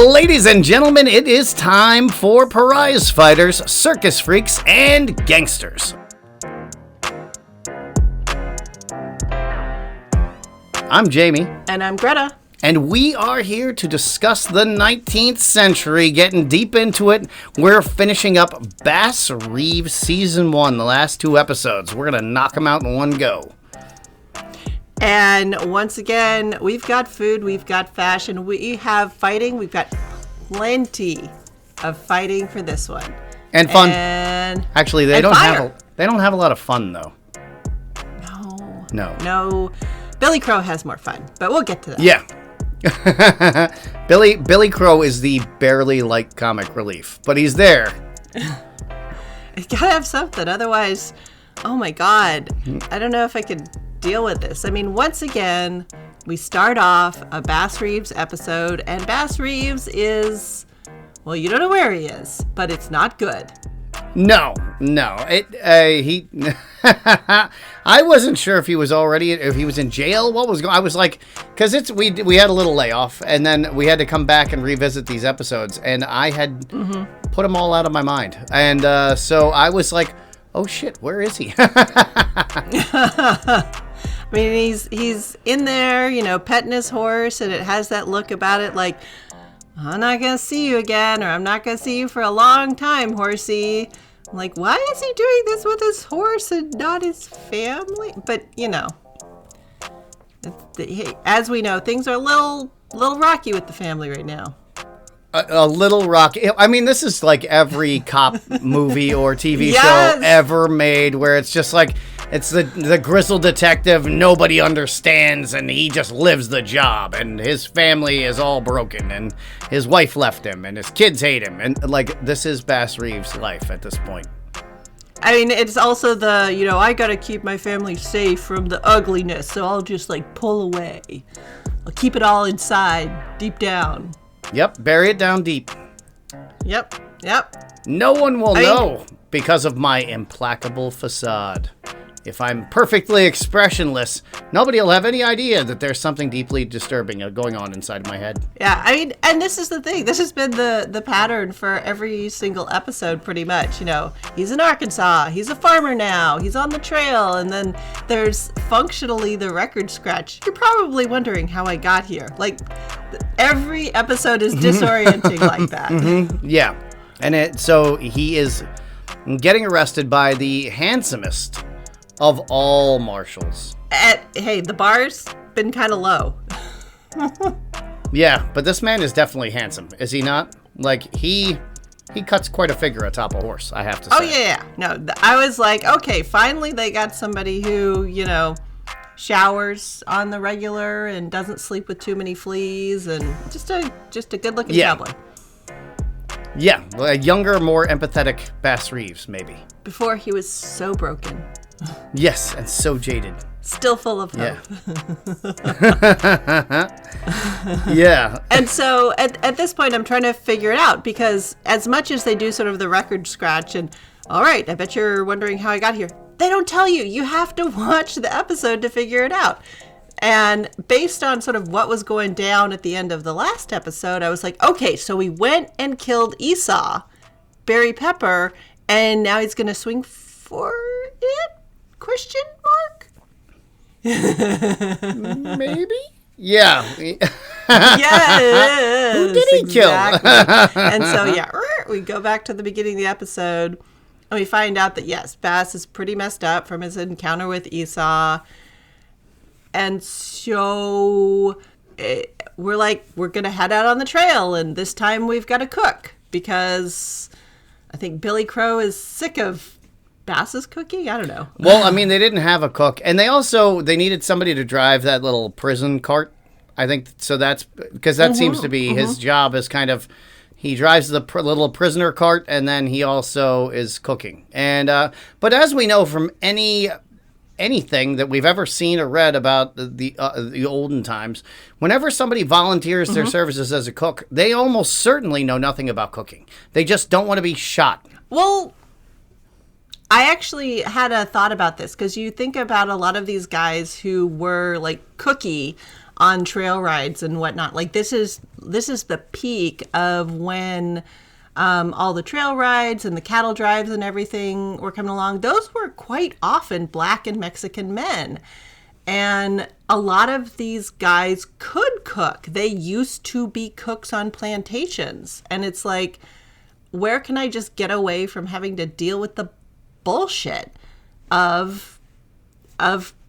Ladies and gentlemen, it is time for Pariahs Fighters, Circus Freaks, and Gangsters. I'm Jamie. And I'm Greta. And we are here to discuss the 19th century, getting deep into it. We're finishing up Bass Reeves Season 1, the last 2 episodes. We're going to knock them out in one go. And once again, we've got food, we've got fashion, we have fighting, we've got plenty of fighting for this one. And fun. And actually, they don't have a lot of fun though. No. Billy Crow has more fun, but we'll get to that. Yeah. Billy Crow is the barely light comic relief, but he's there. You gotta have something, otherwise, oh my God, I don't know if I could deal with this. I mean, once again, we start off a Bass Reeves episode, and Bass Reeves is, well, you don't know where he is, but it's not good. No. He. I wasn't sure if he was in jail. What was going? I was like, because we had a little layoff, and then we had to come back and revisit these episodes, and I had put them all out of my mind, and so I was like, oh shit, where is he? I mean, he's in there, petting his horse, and it has that look about it like, I'm not going to see you again, or I'm not going to see you for a long time, horsey. I'm like, why is he doing this with his horse and not his family? But, as we know, things are a little rocky with the family right now. A little rocky. I mean, this is like every cop movie or TV show ever made, where it's just like, it's the grizzled detective nobody understands, and he just lives the job, and his family is all broken, and his wife left him, and his kids hate him, and like, this is Bass Reeves' life at this point. I mean, it's also I gotta keep my family safe from the ugliness, so I'll just like pull away. I'll keep it all inside, deep down. Yep, bury it down deep. Yep. No one will know because of my implacable facade. If I'm perfectly expressionless, nobody will have any idea that there's something deeply disturbing going on inside my head. Yeah, I mean, and this is the thing. This has been the pattern for every single episode, pretty much. He's in Arkansas. He's a farmer now. He's on the trail. And then there's functionally the record scratch. You're probably wondering how I got here. Like, every episode is disorienting like that. Mm-hmm. Yeah. And so he is getting arrested by the handsomest of all marshals. Hey, the bar's been kind of low. Yeah, but this man is definitely handsome, is he not? Like, he cuts quite a figure atop a horse, I have to say. Oh, yeah. No, I was like, okay, finally they got somebody who, showers on the regular and doesn't sleep with too many fleas, and just a good-looking cowboy. Yeah, a younger, more empathetic Bass Reeves, maybe. Before he was so broken. Yes, and so jaded. Still full of hope. Yeah. And so at this point, I'm trying to figure it out, because as much as they do sort of the record scratch and, all right, I bet you're wondering how I got here. They don't tell you. You have to watch the episode to figure it out. And based on sort of what was going down at the end of the last episode, I was like, okay, so we went and killed Esau, Barry Pepper, and now he's going to swing for it? Question mark? Maybe? Yeah. Yes. Who did he kill? And so, we go back to the beginning of the episode, and we find out that, yes, Bass is pretty messed up from his encounter with Esau. And so we're going to head out on the trail, and this time we've got to cook, because I think Billy Crow is sick of Bass's cooking? I don't know. Well, I mean, they didn't have a cook, and they needed somebody to drive that little prison cart. I think so. That's because that seems to be his job, is kind of, he drives the little prisoner cart, and then he also is cooking. And but as we know from anything that we've ever seen or read about the olden times, whenever somebody volunteers their services as a cook, they almost certainly know nothing about cooking. They just don't want to be shot. Well, I actually had a thought about this, because you think about a lot of these guys who were like Cookie on trail rides and whatnot. Like this is the peak of when all the trail rides and the cattle drives and everything were coming along. Those were quite often Black and Mexican men. And a lot of these guys could cook. They used to be cooks on plantations. And it's like, where can I just get away from having to deal with the bullshit of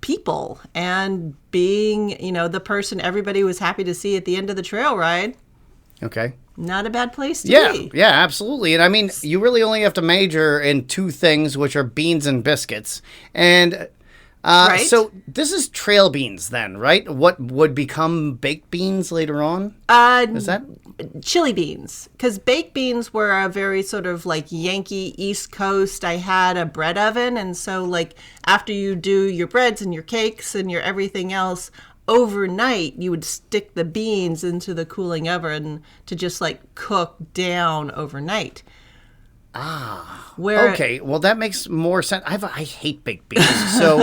people and being, the person everybody was happy to see at the end of the trail ride? Okay. Not a bad place to be. Yeah, absolutely. And I mean, you really only have to major in two things, which are beans and biscuits. And Right. so this is trail beans then, right? What would become baked beans later on? Is that? Chili beans, because baked beans were a very sort of like Yankee East Coast. I had a bread oven, and so like after you do your breads and your cakes and your everything else overnight, you would stick the beans into the cooling oven to just like cook down overnight. Okay, well that makes more sense. I hate baked beans, so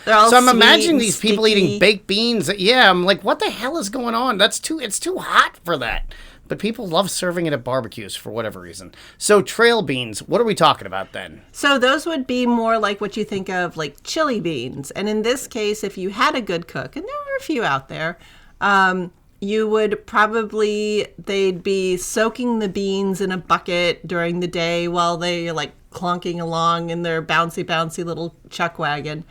They're all so I'm sweet imagining and these people sticky. eating baked beans. Yeah, I'm like, what the hell is going on? It's too hot for that. But people love serving it at barbecues for whatever reason. So trail beans, what are we talking about then? So those would be more like what you think of like chili beans. And in this case, if you had a good cook, and there are a few out there, you would they'd be soaking the beans in a bucket during the day while they're like clunking along in their bouncy little chuck wagon,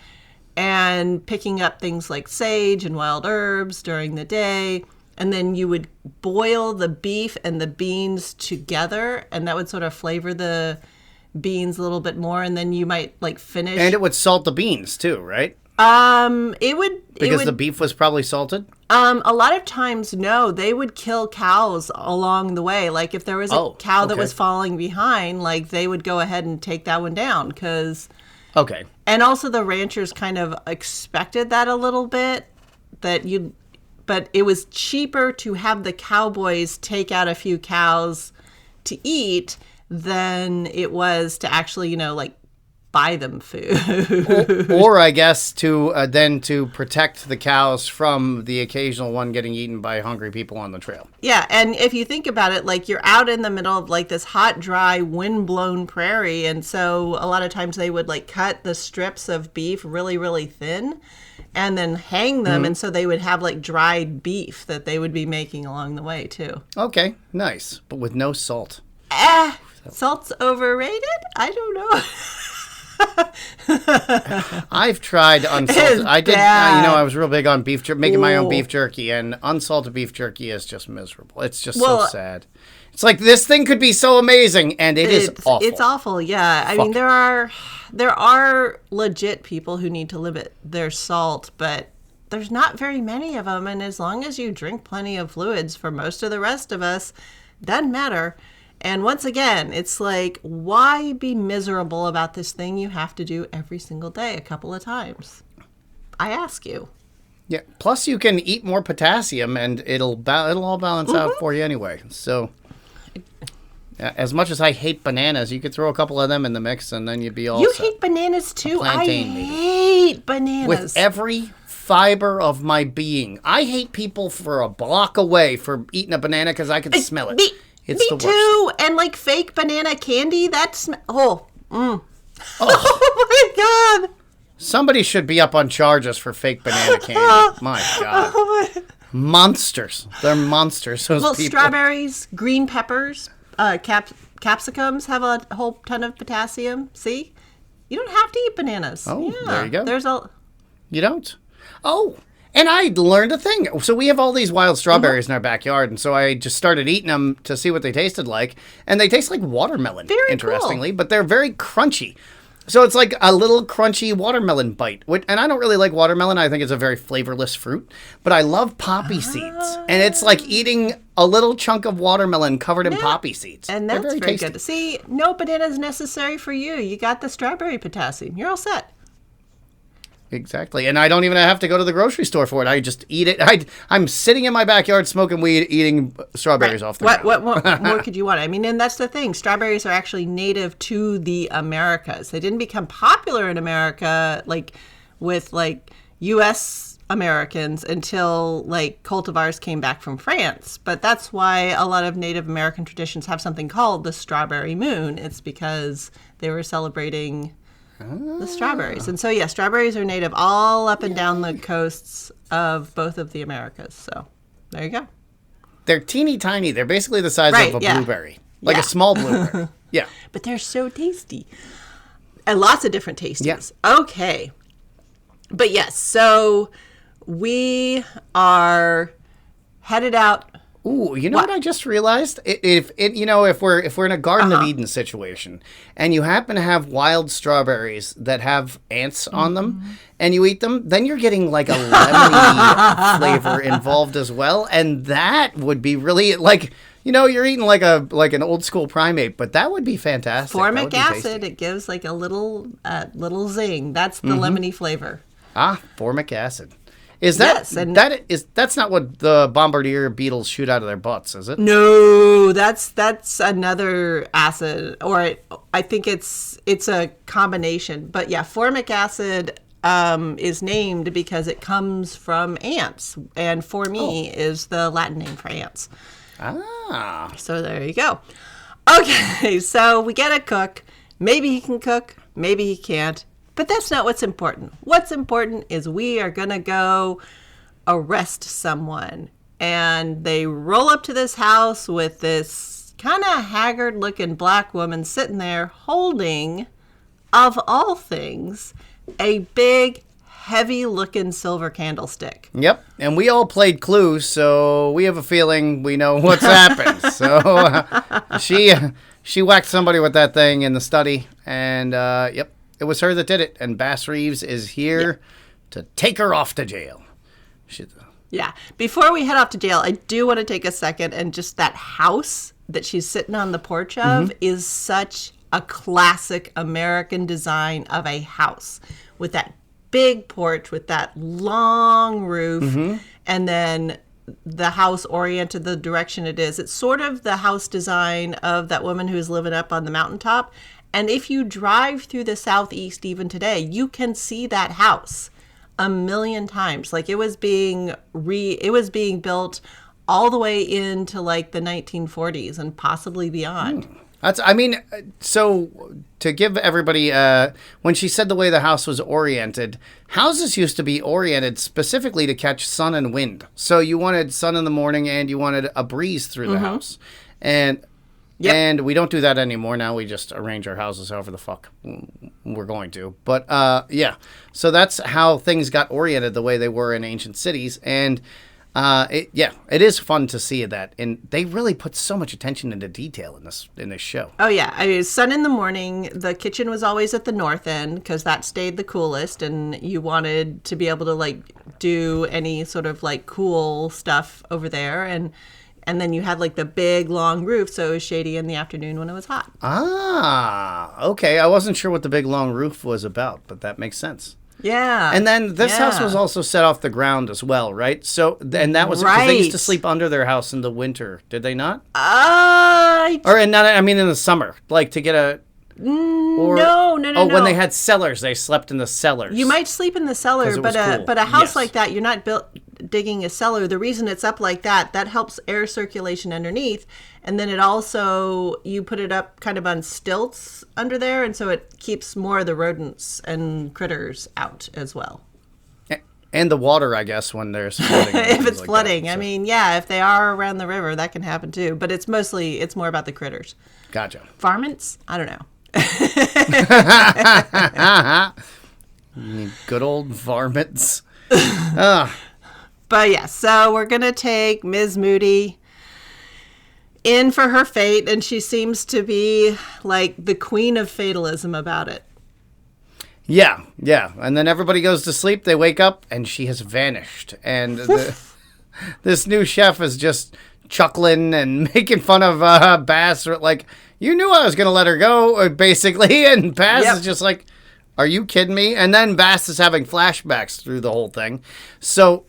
and picking up things like sage and wild herbs during the day. And then you would boil the beef and the beans together, and that would sort of flavor the beans a little bit more. And then you might like finish. And it would salt the beans too, right? Because The beef was probably salted? a lot of times, no, they would kill cows along the way. Like if there was a cow that was falling behind, like they would go ahead and take that one down because. Okay. And also the ranchers kind of expected that a little bit, but it was cheaper to have the cowboys take out a few cows to eat than it was to actually, like buy them food. or I guess to protect the cows from the occasional one getting eaten by hungry people on the trail. Yeah, and if you think about it, like you're out in the middle of like this hot, dry, wind-blown prairie, and so a lot of times they would like cut the strips of beef really, really thin and then hang them, and so they would have like dried beef that they would be making along the way too. Okay, nice, but with no salt. Salt's overrated? I don't know. I've tried unsalted. I did. I was real big on making my own beef jerky, and unsalted beef jerky is just miserable. It's just so sad. It's like this thing could be so amazing, and it's awful. It's awful. Yeah, I mean there are legit people who need to limit their salt, but there's not very many of them. And as long as you drink plenty of fluids, for most of the rest of us, doesn't matter. And once again, it's like, why be miserable about this thing you have to do every single day a couple of times? I ask you. Yeah. Plus, you can eat more potassium, and it'll all balance out for you anyway. So, as much as I hate bananas, you could throw a couple of them in the mix, and then you'd be all set. You hate bananas too? Plantain, I hate bananas. With every fiber of my being. I hate people for a block away for eating a banana because I can smell it. It's the worst. Me too. And like fake banana candy, that's oh my God. Somebody should be up on charges for fake banana candy. My God. Monsters. They're monsters, those people. Strawberries, green peppers, capsicums have a whole ton of potassium. See? You don't have to eat bananas. Oh, there you go. You don't? Oh, and I learned a thing. So we have all these wild strawberries in our backyard, and so I just started eating them to see what they tasted like. And they taste like watermelon, interestingly, but they're very crunchy. So it's like a little crunchy watermelon bite. And I don't really like watermelon. I think it's a very flavorless fruit. But I love poppy seeds. And it's like eating a little chunk of watermelon covered in poppy seeds. And that's very good. See, no bananas necessary for you. You got the strawberry potassium. You're all set. Exactly. And I don't even have to go to the grocery store for it. I just eat it. I'm sitting in my backyard smoking weed, eating strawberries off the ground. What more could you want? I mean, and that's the thing. Strawberries are actually native to the Americas. They didn't become popular in America, like with like U.S. Americans until like cultivars came back from France. But that's why a lot of Native American traditions have something called the Strawberry Moon. It's because they were celebrating the strawberries. And so, yeah, strawberries are native all up and down the coasts of both of the Americas. So there you go. They're teeny tiny. They're basically the size of a blueberry. Like a small blueberry. Yeah. But they're so tasty. And lots of different tasties. Yeah. Okay. But yes, so we are headed out. Ooh, you know what I just realized? If we're in a Garden of Eden situation, and you happen to have wild strawberries that have ants on them, and you eat them, then you're getting like a lemony flavor involved as well, and that would be really like, you're eating like an old school primate, but that would be fantastic. Formic acid, it gives like a little zing. That's the lemony flavor. Formic acid. Is that that's not what the bombardier beetles shoot out of their butts, is it? No, that's another acid, or I think it's a combination. But yeah, formic acid is named because it comes from ants, and for me is the Latin name for ants. So there you go. Okay, so we get a cook. Maybe he can cook, maybe he can't. But that's not what's important. What's important is we are going to go arrest someone. And they roll up to this house with this kind of haggard-looking black woman sitting there holding, of all things, a big, heavy-looking silver candlestick. Yep, and we all played Clue, so we have a feeling we know what's happened. So she whacked somebody with that thing in the study, and yep. It was her that did it, and Bass Reeves is here to take her off to jail. Yeah. Before we head off to jail, I do want to take a second, and just that house that she's sitting on the porch of is such a classic American design of a house, with that big porch, with that long roof, and then the house oriented the direction it is. It's sort of the house design of that woman who's living up on the mountaintop. And if you drive through the Southeast even today, you can see that house a million times. Like it was being built all the way into like the 1940s and possibly beyond. So to give everybody, when she said the way the house was oriented, houses used to be oriented specifically to catch sun and wind. So you wanted sun in the morning and you wanted a breeze through the house. And we don't do that anymore. Now we just arrange our houses however the fuck we're going to. But, yeah. So that's how things got oriented the way they were in ancient cities. And, it is fun to see that. And they really put so much attention into detail in this show. Oh, yeah. I mean, sun in the morning. The kitchen was always at the north end because that stayed the coolest. And you wanted to be able to, like, do any sort of, like, cool stuff over there. And then you had like the big long roof, so it was shady in the afternoon when it was hot. Okay. I wasn't sure what the big long roof was about, but that makes sense. Yeah. And then this house was also set off the ground as well, right? So, and that was because they used to sleep under their house in the winter, did they not? In the summer, like to get a. No. When they had cellars, they slept in the cellars. You might sleep in the cellar, but a house like that, you're not digging a cellar. The reason it's up like that helps air circulation underneath, and then it also, you put it up kind of on stilts under there, and so it keeps more of the rodents and critters out as well. And the water, I guess, when there's flooding. If it's flooding. That, so. I mean, yeah, if they are around the river, that can happen too. But it's more about the critters. Gotcha. Varmints? I don't know. Good old varmints. But yeah, so we're going to take Ms. Moody in for her fate, and she seems to be like the queen of fatalism about it. Yeah. And then everybody goes to sleep, they wake up, and she has vanished. And this new chef is just chuckling and making fun of Bass, like, you knew I was going to let her go, basically. And Bass is just like, are you kidding me? And then Bass is having flashbacks through the whole thing. So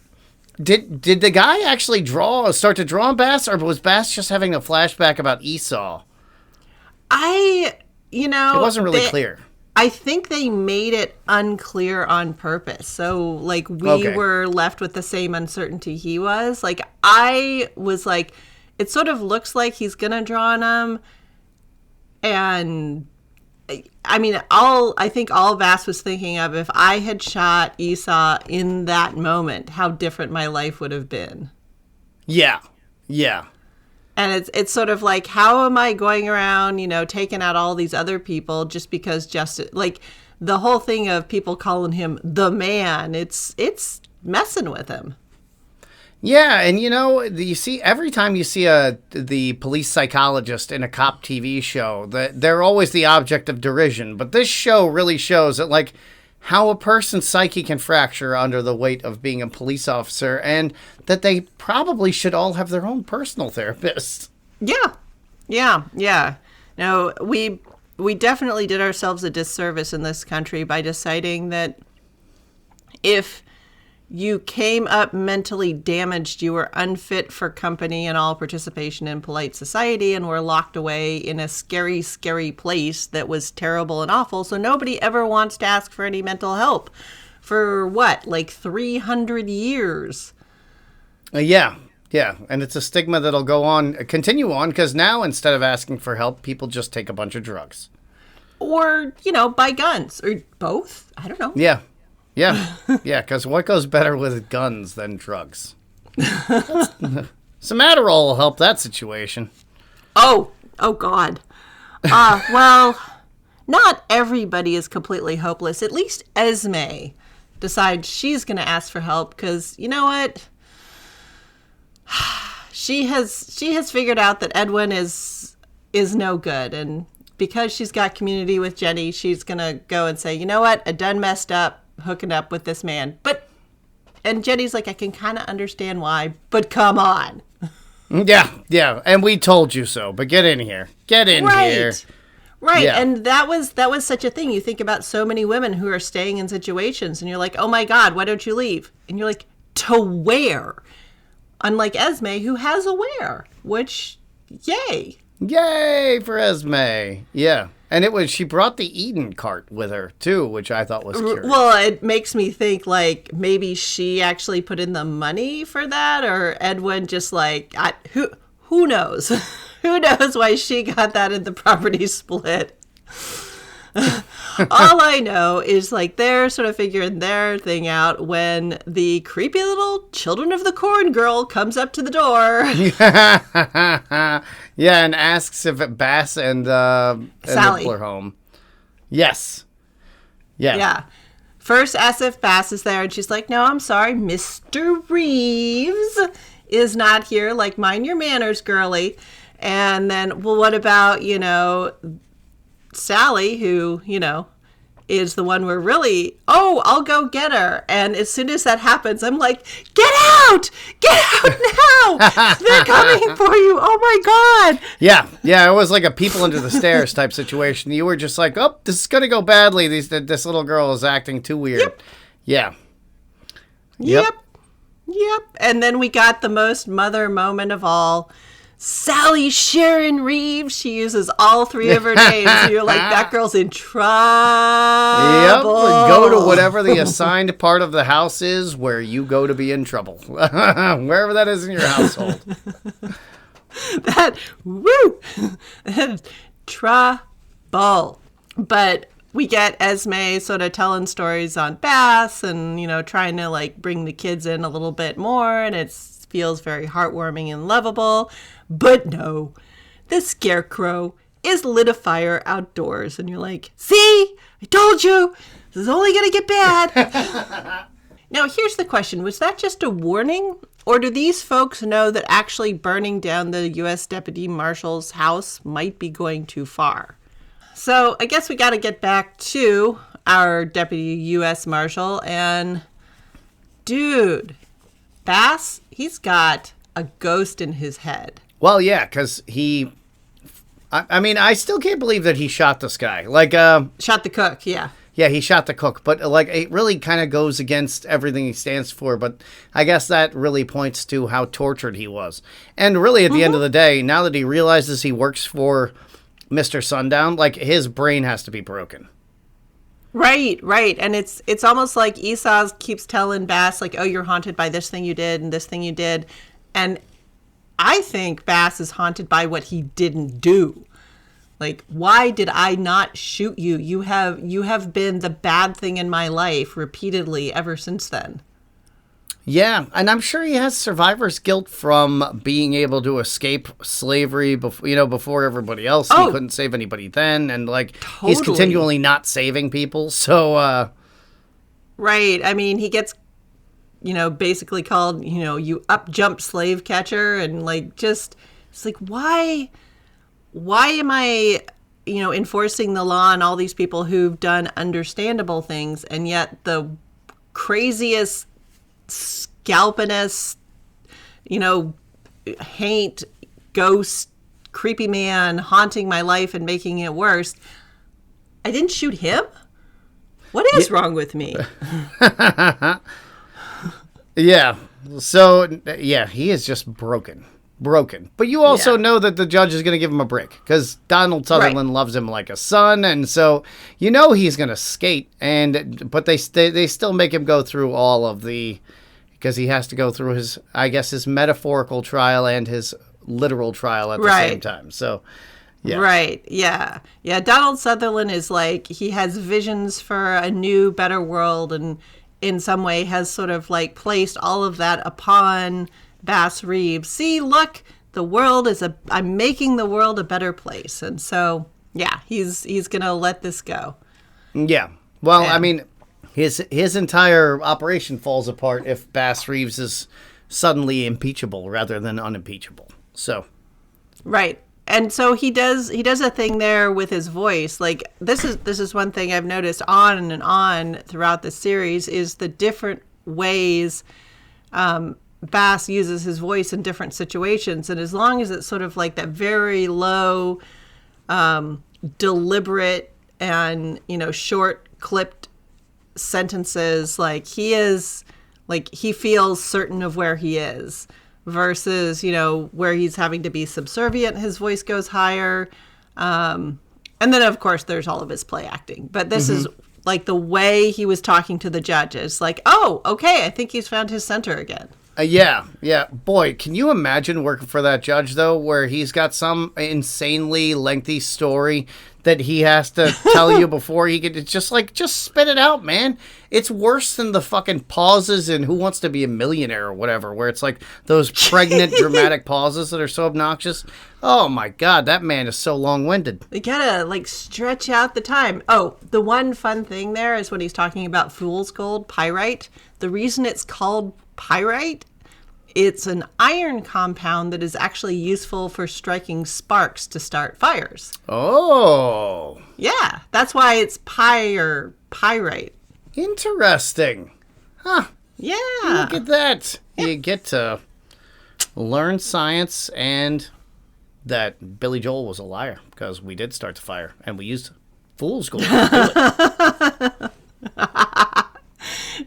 did the guy actually start to draw on Bass, or was Bass just having a flashback about Esau? It wasn't really clear. I think they made it unclear on purpose. So, like, we Okay. were left with the same uncertainty he was. Like, I was like, it sort of looks like he's going to draw on him. And, I mean, I think all Bass was thinking of, if I had shot Esau in that moment, how different my life would have been. Yeah. Yeah. And it's sort of like, how am I going around, taking out all these other people just because justice, like the whole thing of people calling him the man, it's messing with him. Yeah, and you see every time you see the police psychologist in a cop TV show, that they're always the object of derision. But this show really shows that, like, how a person's psyche can fracture under the weight of being a police officer, and that they probably should all have their own personal therapist. Yeah. No, we definitely did ourselves a disservice in this country by deciding that if you came up mentally damaged, you were unfit for company and all participation in polite society, and were locked away in a scary, scary place that was terrible and awful. So nobody ever wants to ask for any mental help for what, like 300 years? Yeah. And it's a stigma that'll continue on, because now instead of asking for help, people just take a bunch of drugs. Or, buy guns, or both. I don't know. Yeah, because what goes better with guns than drugs? Some Adderall will help that situation. Oh God. Well, not everybody is completely hopeless. At least Esme decides she's going to ask for help, because you know what? She has figured out that Edwin is no good, and because she's got community with Jenny, she's going to go and say, you know what? I done messed up hooking up with this man. And Jenny's like, I can kind of understand why, but come on. Yeah, and we told you so, but get in here. Get in here. Right, Yeah. and that was such a thing. You think about so many women who are staying in situations, and you're like, oh my God, why don't you leave? And you're like, to where? Unlike Esme, who has a where, which, yay. Yay for Esme. Yeah. And she brought the Eden cart with her, too, which I thought was curious. Well, it makes me think, like, maybe she actually put in the money for that, or Edwin just, like, who knows? Who knows why she got that in the property split? All I know is, like, they're sort of figuring their thing out when the creepy little Children of the Corn girl comes up to the door. Yeah, and asks if Bass and Sally are home. Yes. Yeah. First asks if Bass is there, and she's like, no, I'm sorry, Mr. Reeves is not here. Like, mind your manners, girly. And then, well, what about, Sally, who, is the one we're really, I'll go get her. And as soon as that happens, I'm like, get out now. They're coming for you. Oh my God. Yeah, it was like a people under the stairs type situation. You were just like, this is going to go badly. This little girl is acting too weird. Yep. Yeah. Yep. And then we got the most mother moment of all. Sally Sharon Reeves. She uses all three of her names. So you're like, that girl's in trouble. Yep. Go to whatever the assigned part of the house is where you go to be in trouble. Wherever that is in your household. Trouble. But we get Esme sort of telling stories on Bass and, trying to, like, bring the kids in a little bit more. And it feels very heartwarming and lovable. But no, the scarecrow is lit afire outdoors. And you're like, see, I told you, this is only going to get bad. Now, here's the question. Was that just a warning? Or do these folks know that actually burning down the U.S. Deputy Marshal's house might be going too far? So I guess we got to get back to our Deputy U.S. Marshal. And, dude, Bass, he's got a ghost in his head. Well, yeah, because I still can't believe that he shot this guy. Like, shot the cook, yeah. Yeah, he shot the cook, but, like, it really kind of goes against everything he stands for, but I guess that really points to how tortured he was. And really, at the end of the day, now that he realizes he works for Mr. Sundown, like, his brain has to be broken. Right. And it's almost like Esau keeps telling Bass, like, oh, you're haunted by this thing you did and this thing you did. And I think Bass is haunted by what he didn't do. Like, why did I not shoot you? You have been the bad thing in my life repeatedly ever since then. Yeah, and I'm sure he has survivor's guilt from being able to escape slavery before everybody else. Oh, he couldn't save anybody then, and like totally. He's continually not saving people. So right. I mean, he gets basically called, you up jump slave catcher, and like just it's like why am I, enforcing the law on all these people who've done understandable things, and yet the craziest, scalpinest, haint, ghost, creepy man haunting my life and making it worse, I didn't shoot him? What is wrong with me? Yeah. So, yeah, he is just broken. But you also know that the judge is going to give him a break because Donald Sutherland loves him like a son, and so he's going to skate. But they still make him go through all of because he has to go through his metaphorical trial and his literal trial at the same time. So, yeah. Right. Yeah. Donald Sutherland is like, he has visions for a new, better world, and in some way has sort of like placed all of that upon Bass Reeves. See, look, I'm making the world a better place. And so, yeah, he's going to let this go. Yeah. Well, I mean, his entire operation falls apart if Bass Reeves is suddenly impeachable rather than unimpeachable. So. Right. And so he does a thing there with his voice. Like this is one thing I've noticed on and on throughout the series is the different ways Bass uses his voice in different situations. And as long as it's sort of like that very low, deliberate and, short clipped sentences, like he feels certain of where he is versus, where he's having to be subservient, his voice goes higher. And then, of course, there's all of his play acting. But this is like the way he was talking to the judges. Like, oh, okay, I think he's found his center again. Yeah. Boy, can you imagine working for that judge, though, where he's got some insanely lengthy story that he has to tell you before he can just spit it out, man. It's worse than the fucking pauses in Who Wants to Be a Millionaire or whatever, where it's like those pregnant dramatic pauses that are so obnoxious. Oh my God, that man is so long-winded. You gotta stretch out the time. Oh, the one fun thing there is when he's talking about fool's gold, pyrite. The reason it's called pyrite, it's an iron compound that is actually useful for striking sparks to start fires. Oh. Yeah, that's why it's pyrite. Interesting. Huh. Yeah. Look at that. Yeah. You get to learn science and that Billy Joel was a liar because we did start the fire and we used fool's gold to do it.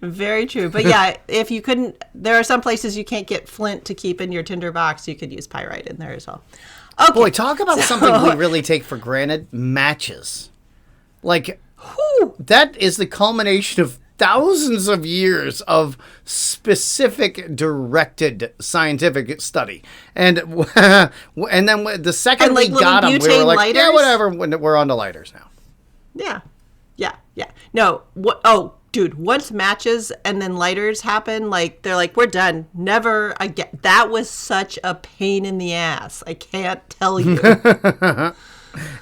Very true. But yeah, if you couldn't, there are some places you can't get flint to keep in your tinder box. You could use pyrite in there as well. Okay. Boy, talk about something we really take for granted. Matches. That is the culmination of thousands of years of specific directed scientific study. And then the second we got them, we were like, lighters? Yeah, whatever, we're on to lighters now. Yeah. No, dude, once matches and then lighters happen, they're like, we're done. Never again. That was such a pain in the ass. I can't tell you.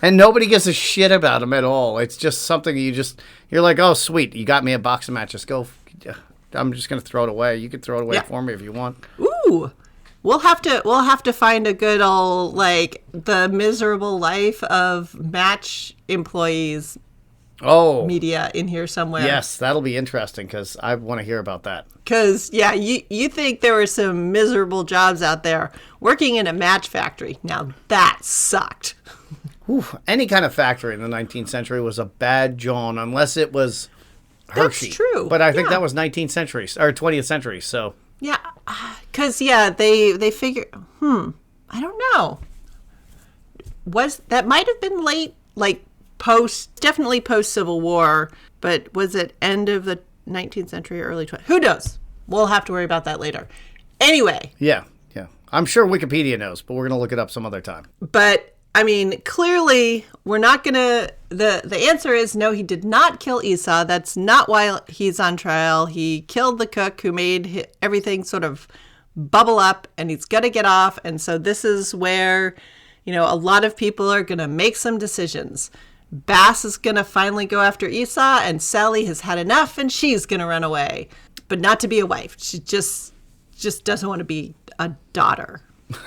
And nobody gives a shit about them at all. It's just something you're like, oh, sweet. You got me a box of matches. Go. I'm just going to throw it away. You can throw it away for me if you want. Ooh. We'll have to find a good old, the miserable life of Match employees media in here somewhere. Yes, that'll be interesting because I want to hear about that. Because, yeah, you think there were some miserable jobs out there working in a match factory. Now, that sucked. Any kind of factory in the 19th century was a bad John unless it was Hershey. That's true. But I think that was 19th century or 20th century, so. Yeah, because, they figure, I don't know. That might have been late, definitely post Civil War, but was it end of the 19th century or early 20th? Who knows? We'll have to worry about that later. Anyway. Yeah. I'm sure Wikipedia knows, but we're going to look it up some other time. But, I mean, clearly, we're not going to... The answer is no, he did not kill Esau. That's not why he's on trial. He killed the cook who made everything sort of bubble up, and he's going to get off. And so this is where, a lot of people are going to make some decisions. Bass is going to finally go after Esau, and Sally has had enough, and she's going to run away. But not to be a wife. She just doesn't want to be a daughter.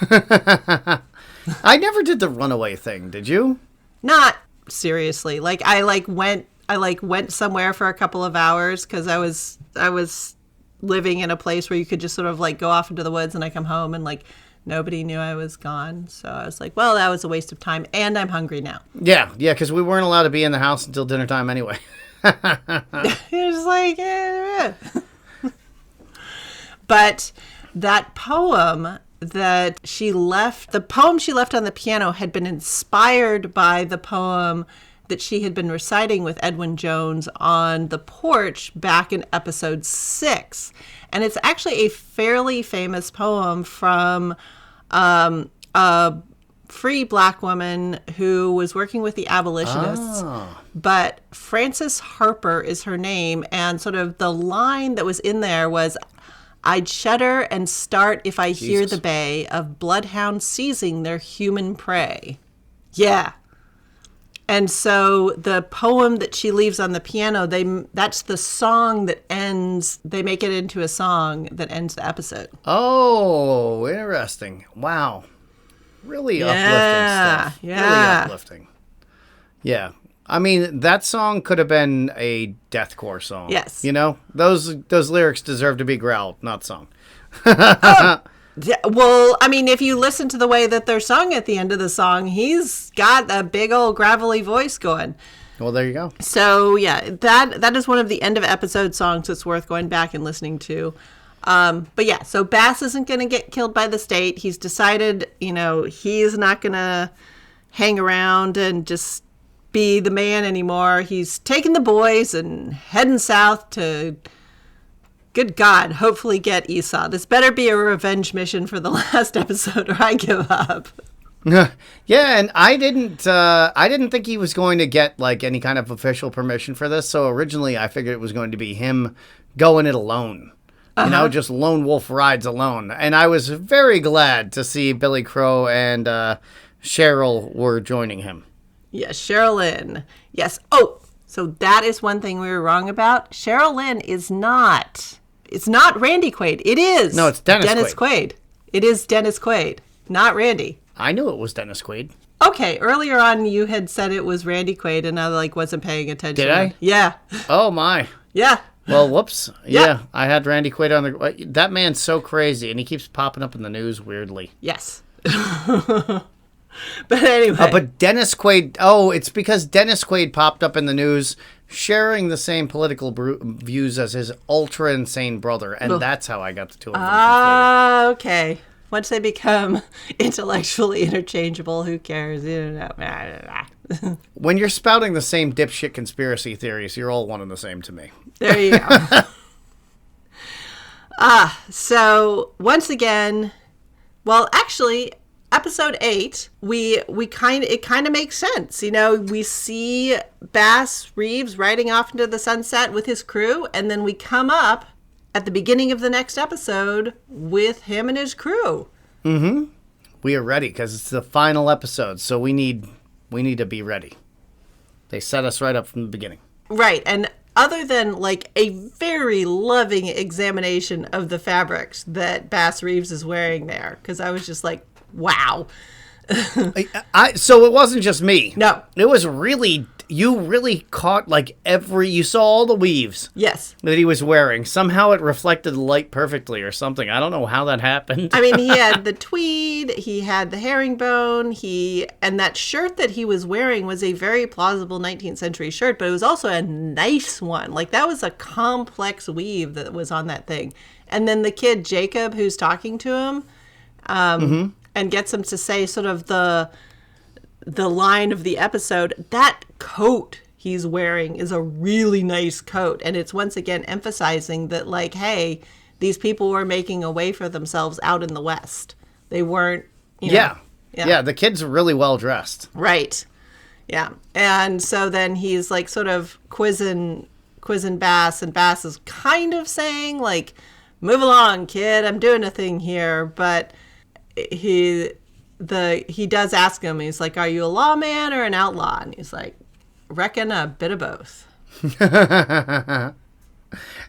I never did the runaway thing. Did you? Not seriously. I went somewhere for a couple of hours because I was living in a place where you could just sort of go off into the woods, and I come home and nobody knew I was gone. So I was like, well, that was a waste of time, and I'm hungry now. Yeah, because we weren't allowed to be in the house until dinner time anyway. You're just like, But that poem that the poem she left on the piano had been inspired by the poem that she had been reciting with Edwin Jones on the porch back in episode 6. And it's actually a fairly famous poem from a free black woman who was working with the abolitionists. Oh. But Frances Harper is her name. And sort of the line that was in there was, I'd shudder and start if I hear the bay of bloodhounds seizing their human prey. Yeah. And so the poem that she leaves on the piano, that's the song that ends, they make it into a song that ends the episode. Oh, interesting. Wow. Really uplifting stuff. Yeah. Really uplifting. Yeah. I mean, that song could have been a deathcore song. Yes. Those lyrics deserve to be growled, not sung. Oh, well, I mean, if you listen to the way that they're sung at the end of the song, he's got a big old gravelly voice going. Well, there you go. So, yeah, that is one of the end of episode songs that's worth going back and listening to. But yeah, so Bass isn't going to get killed by the state. He's decided, he's not going to hang around and just be the man anymore. He's taking the boys and heading south to, good God, hopefully get Esau. This better be a revenge mission for the last episode or I give up. Yeah, and I didn't think he was going to get any kind of official permission for this. So originally I figured it was going to be him going it alone. Just lone wolf rides alone. And I was very glad to see Billy Crow and Cheryl were joining him. Yes, Cheryl Lynn. Yes. Oh, so that is one thing we were wrong about. Cheryl Lynn is not. It's not Randy Quaid. It is. No, it's Dennis Quaid. It is Dennis Quaid, not Randy. I knew it was Dennis Quaid. Okay, earlier on you had said it was Randy Quaid, and I wasn't paying attention. Did I? Yeah. Oh my. Yeah. Well, whoops. Yeah, I had Randy Quaid on the... That man's so crazy, and he keeps popping up in the news weirdly. Yes. But anyway. But Dennis Quaid... Oh, it's because Dennis Quaid popped up in the news sharing the same political views as his ultra-insane brother, and that's how I got the two of them. Ah, okay. Once they become intellectually interchangeable, who cares? When you're spouting the same dipshit conspiracy theories, you're all one and the same to me. There you go. So once again, well, actually, episode 8, it kind of makes sense. We see Bass Reeves riding off into the sunset with his crew, and then we come up at the beginning of the next episode with him and his crew. Mm-hmm. We are ready because it's the final episode, so we need to be ready. They set us right up from the beginning. Right, and other than a very loving examination of the fabrics that Bass Reeves is wearing there, because I was just like, wow. So it wasn't just me. No. It was really, you really caught you saw all the weaves. Yes. That he was wearing. Somehow it reflected the light perfectly or something. I don't know how that happened. I mean, he had the tweed, he had the herringbone, and that shirt that he was wearing was a very plausible 19th century shirt, but it was also a nice one. That was a complex weave that was on that thing. And then the kid, Jacob, who's talking to him, and gets him to say sort of the the line of the episode, that coat he's wearing is a really nice coat. And it's once again emphasizing that, like, hey, these people were making a way for themselves out in the West. They weren't, you know. Yeah, the kid's really well dressed. Right. Yeah. And so then he's like sort of quizzing Bass, and Bass is kind of saying, like, move along, kid, I'm doing a thing here. But he does ask him, he's like, are you a lawman or an outlaw? And he's like, reckon a bit of both.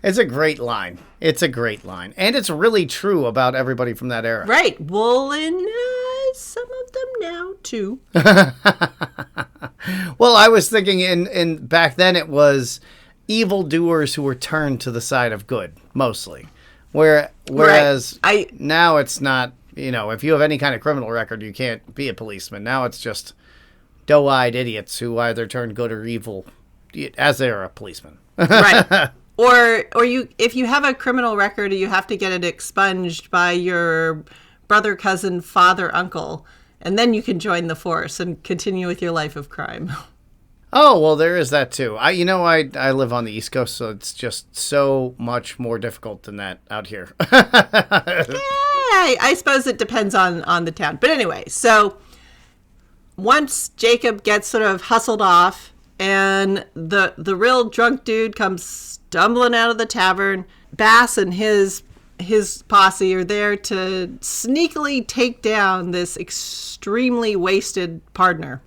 It's a great line. And it's really true about everybody from that era. Right. Well, and some of them now, too. Well, I was thinking in back then it was evildoers who were turned to the side of good, mostly. Whereas now it's not, you know, if you have any kind of criminal record, you can't be a policeman. Now it's just doe-eyed idiots who either turn good or evil as they're a policeman. Right. Or you, if you have a criminal record, you have to get it expunged by your brother, cousin, father, uncle, and then you can join the force and continue with your life of crime. Oh, well, there is that too. I live on the East Coast, so it's just so much more difficult than that out here. Yeah, I suppose it depends on the town. But anyway, so once Jacob gets sort of hustled off and the real drunk dude comes stumbling out of the tavern, Bass and his posse are there to sneakily take down this extremely wasted partner.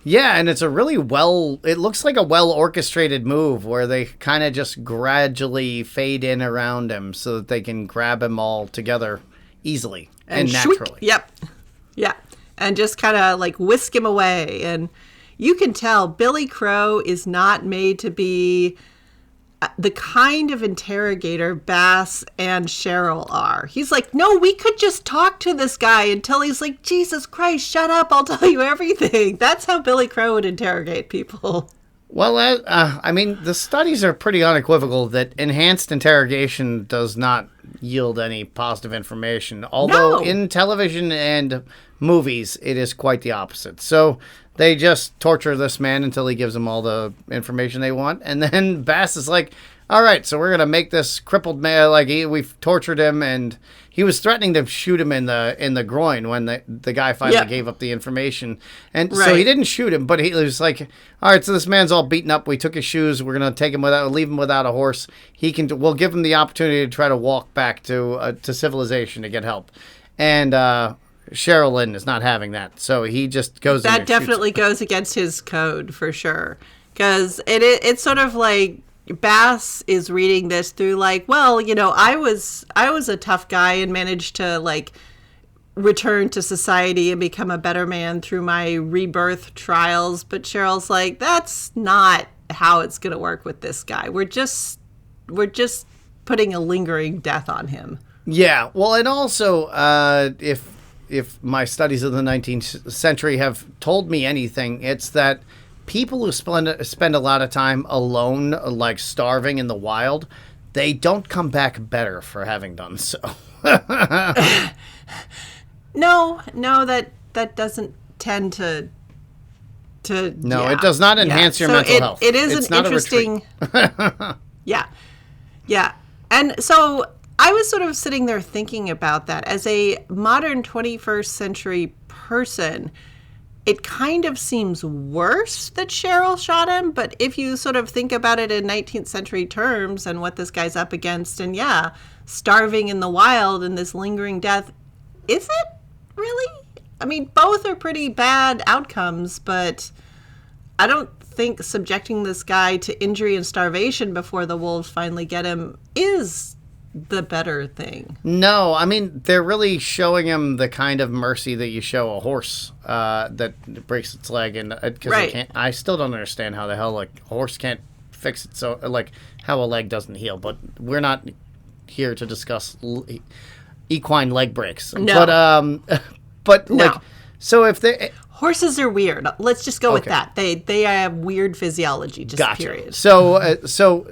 Yeah, and it's a really it looks like a well-orchestrated move where they kind of just gradually fade in around him so that they can grab him all together easily and naturally. Yep. Yeah. And just kind of like whisk him away. And you can tell Billy Crow is not made to be the kind of interrogator Bass and Cheryl are. He's like, no, we could just talk to this guy until he's like, Jesus Christ, shut up, I'll tell you everything. That's how Billy Crow would interrogate people. Well, I mean, the studies are pretty unequivocal that enhanced interrogation does not yield any positive information. Although in television and movies, it is quite the opposite. So they just torture this man until he gives them all the information they want. And then Bass is like, all right, so we're going to make this crippled man, like we've tortured him. And he was threatening to shoot him in the groin when the guy finally gave up the information. And so he didn't shoot him, but he was like, all right, so this man's all beaten up. We took his shoes. We're going to leave him without a horse. We'll give him the opportunity to try to walk back to civilization to get help. And Cheryl Lynn is not having that. So he just goes in. That definitely goes against his code for sure. Because it's sort of like Bass is reading this through like, well, you know, I was a tough guy and managed to like return to society and become a better man through my rebirth trials. But Cheryl's like, that's not how it's going to work with this guy. We're just putting a lingering death on him. Yeah. Well, and also, if my studies of the 19th century have told me anything, it's that people who spend a lot of time alone, like starving in the wild, they don't come back better for having done so. No, that doesn't tend to. No, it does not enhance your mental health. It is an interesting. Yeah, and so I was sort of sitting there thinking about that as a modern 21st century person. It kind of seems worse that Cheryl shot him, but if you sort of think about it in 19th century terms and what this guy's up against, and starving in the wild and this lingering death, is it really? I mean, both are pretty bad outcomes, but I don't think subjecting this guy to injury and starvation before the wolves finally get him is the better thing. No, I mean, they're really showing him the kind of mercy that you show a horse that breaks its leg, and because I still don't understand how the hell like a horse can't fix it, so like how a leg doesn't heal. But we're not here to discuss equine leg breaks. No, but like, so if they. Horses are weird. Let's just go with that. They have weird physiology, just period. So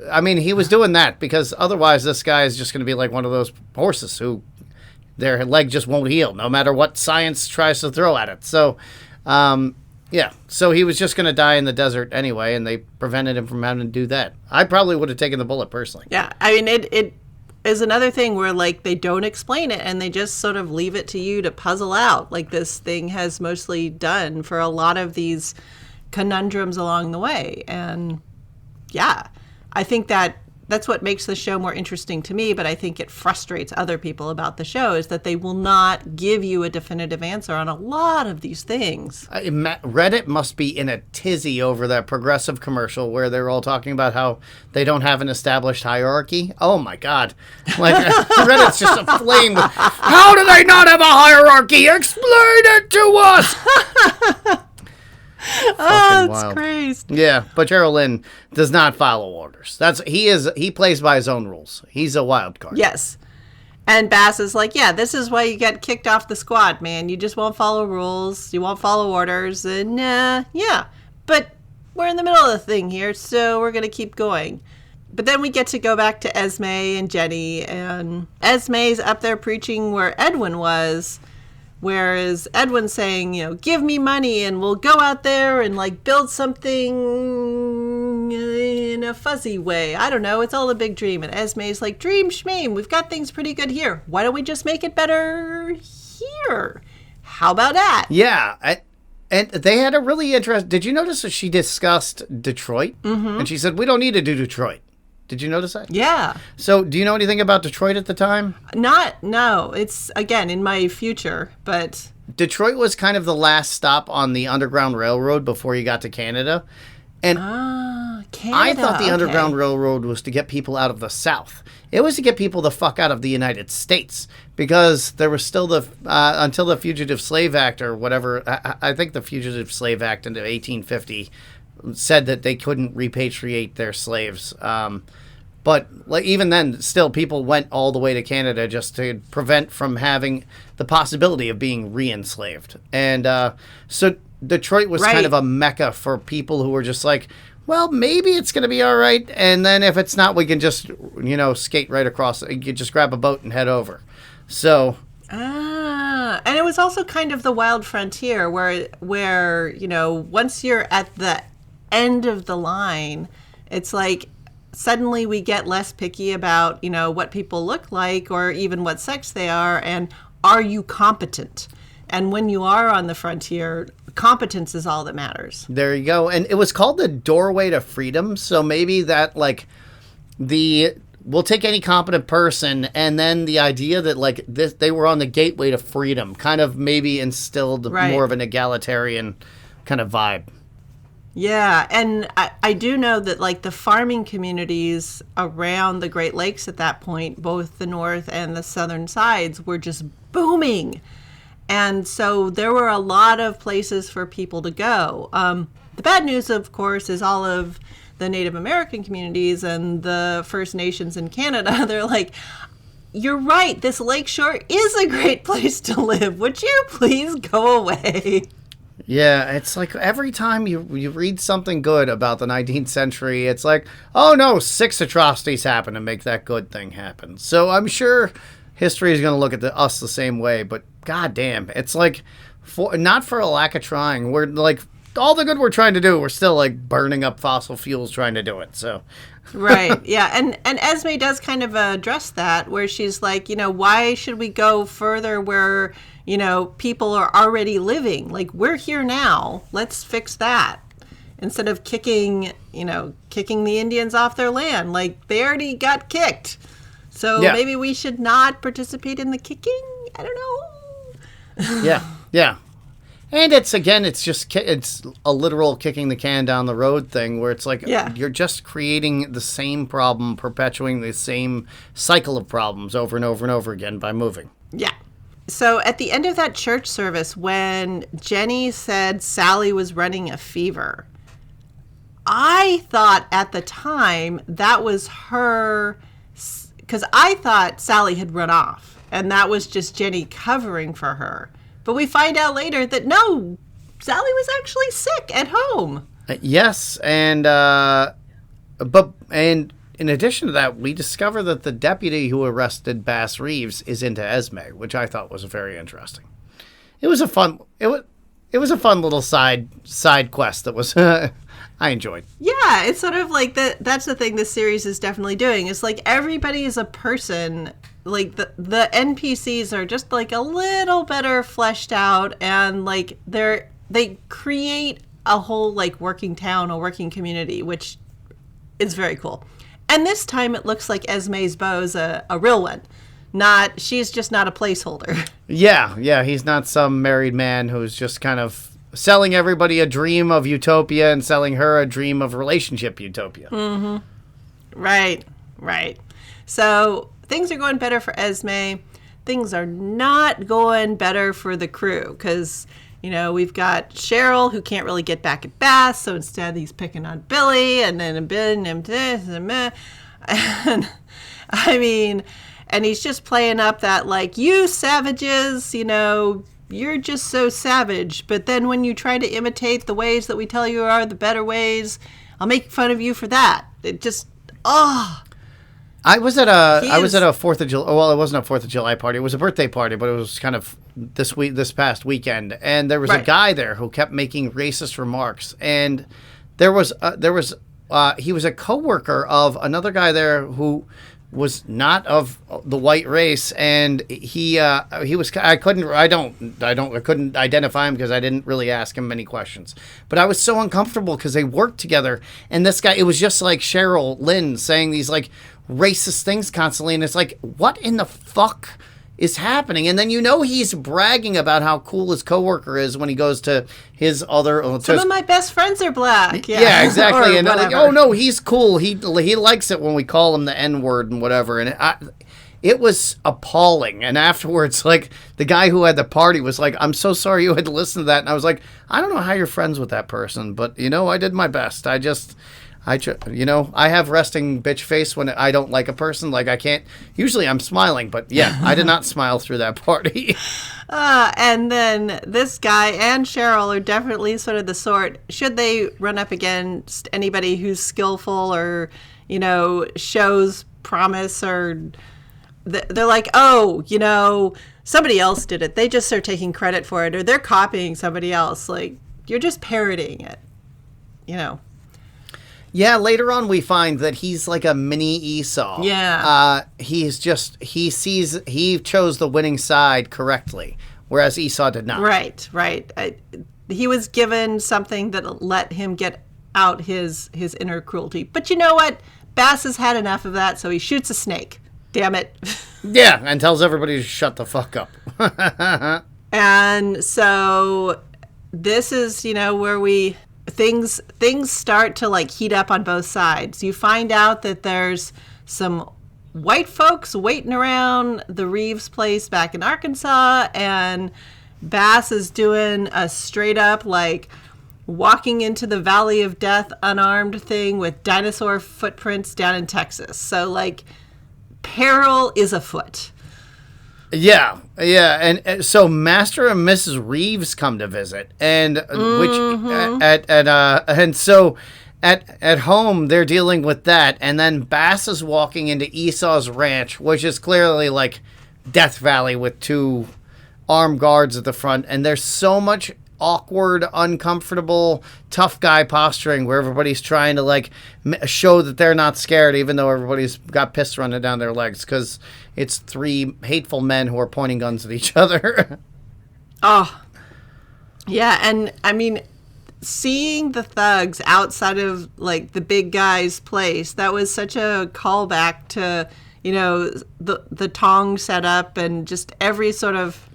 I mean, he was doing that because otherwise this guy is just going to be like one of those horses who their leg just won't heal no matter what science tries to throw at it. So Yeah, so he was just going to die in the desert anyway, and they prevented him from having to do that. I probably would have taken the bullet personally. Yeah, I mean, it is another thing where, like, they don't explain it, and they just sort of leave it to you to puzzle out, like this thing has mostly done for a lot of these conundrums along the way. And, yeah, I think that's what makes the show more interesting to me, but I think it frustrates other people about the show, is that they will not give you a definitive answer on a lot of these things. Reddit must be in a tizzy over that Progressive commercial where they're all talking about how they don't have an established hierarchy. Oh my God. Like, Reddit's just aflame with, how do they not have a hierarchy? Explain it to us! Oh, that's wild. crazy. Yeah, but Gerald Lynn does not follow orders. He plays by his own rules. He's a wild card. Yes. And Bass is like, yeah, this is why you get kicked off the squad, man. You just won't follow rules. You won't follow orders. And yeah, but we're in the middle of the thing here, so we're going to keep going. But then we get to go back to Esme and Jenny, and Esme's up there preaching where Edwin was. Whereas Edwin's saying, give me money and we'll go out there and, like, build something in a fuzzy way. I don't know. It's all a big dream. And Esme's like, dream shmeem. We've got things pretty good here. Why don't we just make it better here? How about that? Yeah. And they had a really interesting... Did you notice that she discussed Detroit? Mm-hmm. And she said, we don't need to do Detroit. Did you notice that? Yeah. So, do you know anything about Detroit at the time? No. It's, again, in my future, but... Detroit was kind of the last stop on the Underground Railroad before you got to Canada. And Canada. I thought the Underground Railroad was to get people out of the South. It was to get people the fuck out of the United States. Because there was still until the Fugitive Slave Act or whatever, I think the Fugitive Slave Act into 1850 said that they couldn't repatriate their slaves. But like, even then, still, people went all the way to Canada just to prevent from having the possibility of being re-enslaved. And so Detroit was kind of a mecca for people who were just like, well, maybe it's going to be all right. And then if it's not, we can just, skate right across. You can just grab a boat and head over. So... and it was also kind of the wild frontier where once you're at the end of the line, it's like suddenly we get less picky about, what people look like or even what sex they are, and are you competent? And when you are on the frontier, competence is all that matters. There you go. And it was called the doorway to freedom. So maybe that, like, we'll take any competent person, and then the idea that, like, they were on the gateway to freedom kind of maybe instilled more of an egalitarian kind of vibe. Yeah, and I do know that, like, the farming communities around the Great Lakes at that point, both the north and the southern sides, were just booming. And so there were a lot of places for people to go. The bad news, of course, is all of the Native American communities and the First Nations in Canada. They're like, you're right, this lakeshore is a great place to live. Would you please go away? Yeah, it's like every time you read something good about the 19th century, it's like, oh no, 6 atrocities happen to make that good thing happen. So I'm sure history is going to look at us the same way, but goddamn, it's like, not for a lack of trying. We're like, all the good we're trying to do, we're still like burning up fossil fuels trying to do it. So, right, yeah, and Esme does kind of address that, where she's like, why should we go further where people are already living? Like, we're here now. Let's fix that. Instead of kicking the Indians off their land. Like, they already got kicked. So maybe we should not participate in the kicking? I don't know. Yeah. And it's a literal kicking the can down the road thing where it's like you're just creating the same problem, perpetuating the same cycle of problems over and over and over again by moving. Yeah. So at the end of that church service, when Jenny said Sally was running a fever, I thought at the time that was her, because I thought Sally had run off, and that was just Jenny covering for her. But we find out later that no, Sally was actually sick at home. Yes, and in addition to that, we discover that the deputy who arrested Bass Reeves is into Esme, which I thought was very interesting. It was it was a fun little side quest that was I enjoyed. Yeah, it's sort of like that's the thing this series is definitely doing. It's like everybody is a person. Like the NPCs are just like a little better fleshed out, and like they create a whole like working town, a working community, which is very cool. And this time it looks like Esme's beau's a real one. She's just not a placeholder. Yeah, he's not some married man who's just kind of selling everybody a dream of utopia and selling her a dream of relationship utopia. Mm-hmm. Right. So things are going better for Esme. Things are not going better for the crew because, we've got Cheryl who can't really get back at Bass, so instead he's picking on Billy and then and he's just playing up that like, you savages, you're just so savage. But then when you try to imitate the ways that we tell you are the better ways, I'll make fun of you for that. It just, I was at a 4th of July. Well, it wasn't a 4th of July party. It was a birthday party, but it was kind of this past weekend. And there was a guy there who kept making racist remarks. And he was a coworker of another guy there who was not of the white race, and he was. I couldn't identify him because I didn't really ask him many questions. But I was so uncomfortable because they worked together, and this guy, it was just like Cheryl Lynn saying these like racist things constantly, and it's like, what in the fuck is happening? And then he's bragging about how cool his coworker is when he goes to his other. Some of my best friends are black. Yeah, exactly. And like, oh no, he's cool. He likes it when we call him the N-word and whatever. And it was appalling. And afterwards, like the guy who had the party was like, "I'm so sorry you had to listen to that." And I was like, I don't know how you're friends with that person, but I did my best. I have resting bitch face when I don't like a person. Like I can't. Usually I'm smiling, but yeah, I did not smile through that party. And then this guy and Cheryl are definitely sort of the sort. Should they run up against anybody who's skillful or shows promise, or they're like, somebody else did it. They just are taking credit for it, or they're copying somebody else. Like you're just parodying it. Yeah, later on we find that he's like a mini Esau. Yeah. He chose the winning side correctly, whereas Esau did not. Right. He was given something that let him get out his inner cruelty. But you know what? Bass has had enough of that, so he shoots a snake. Damn it. Yeah, and tells everybody to shut the fuck up. And so this is, where things start to like heat up on both sides. You find out that there's some white folks waiting around the Reeves place back in Arkansas, and Bass is doing a straight up like walking into the Valley of Death unarmed thing with dinosaur footprints down in Texas. So like peril is afoot. Yeah, and so Master and Mrs. Reeves come to visit, and so at home they're dealing with that, and then Bass is walking into Esau's ranch, which is clearly like Death Valley with 2 armed guards at the front, and there's so much awkward, uncomfortable, tough guy posturing where everybody's trying to like show that they're not scared, even though everybody's got piss running down their legs because it's 3 hateful men who are pointing guns at each other. Oh, yeah, and I mean, seeing the thugs outside of like the big guy's place, that was such a callback to the Tong setup and just every sort of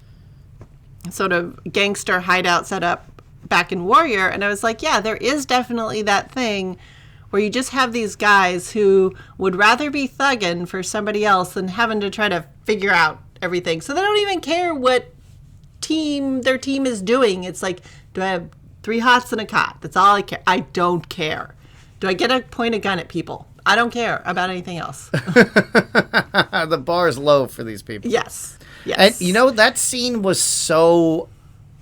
gangster hideout set up back in Warrior. And I was like, yeah, there is definitely that thing where you just have these guys who would rather be thugging for somebody else than having to try to figure out everything. So they don't even care what their team is doing. It's like, do I have 3 hots and a cot? That's all I care. I don't care. Do I get to point a gun at people? I don't care about anything else. The bar is low for these people. Yes. And that scene was so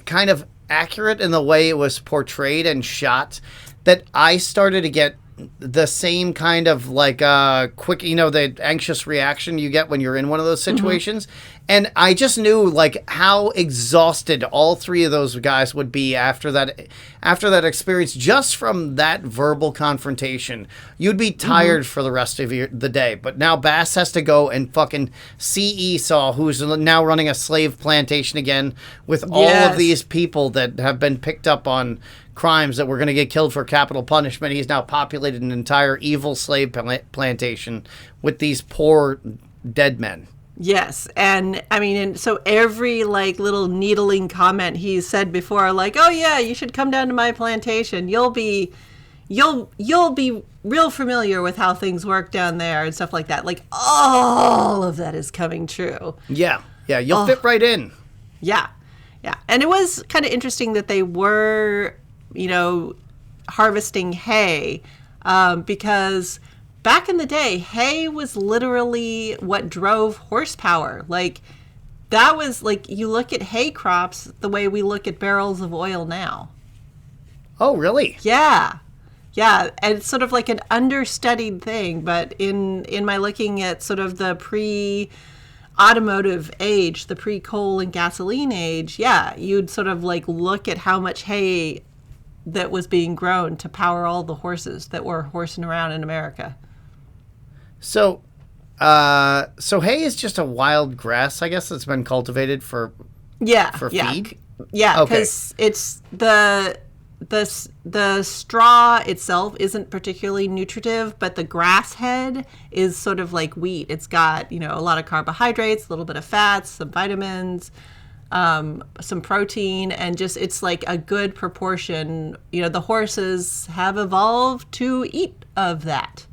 kind of accurate in the way it was portrayed and shot that I started to get the same kind of like quick, the anxious reaction you get when you're in one of those situations. And I just knew like how exhausted all three of those guys would be after that experience, just from that verbal confrontation. You'd be tired for the rest of the day. But now Bass has to go and fucking see Esau, who's now running a slave plantation again with all of these people that have been picked up on crimes that were going to get killed for capital punishment. He's now populated an entire evil slave plantation with these poor dead men. Yes, and I mean, and so every like little needling comment he said before, like, "Oh yeah, you should come down to my plantation. You'll be real familiar with how things work down there and stuff like that." Like all of that is coming true. Yeah, you'll fit right in. Yeah, and it was kind of interesting that they were, harvesting hay, because back in the day, hay was literally what drove horsepower. Like, that was like, you look at hay crops the way we look at barrels of oil now. Oh, really? Yeah. And it's sort of like an understudied thing, but in my looking at sort of the pre-automotive age, the pre-coal and gasoline age, you'd sort of like look at how much hay that was being grown to power all the horses that were horsing around in America. So hay is just a wild grass, I guess, that's been cultivated for feed? Yeah, because it's the straw itself isn't particularly nutritive, but the grass head is sort of like wheat. It's got, a lot of carbohydrates, a little bit of fats, some vitamins, some protein, and just it's like a good proportion. The horses have evolved to eat of that.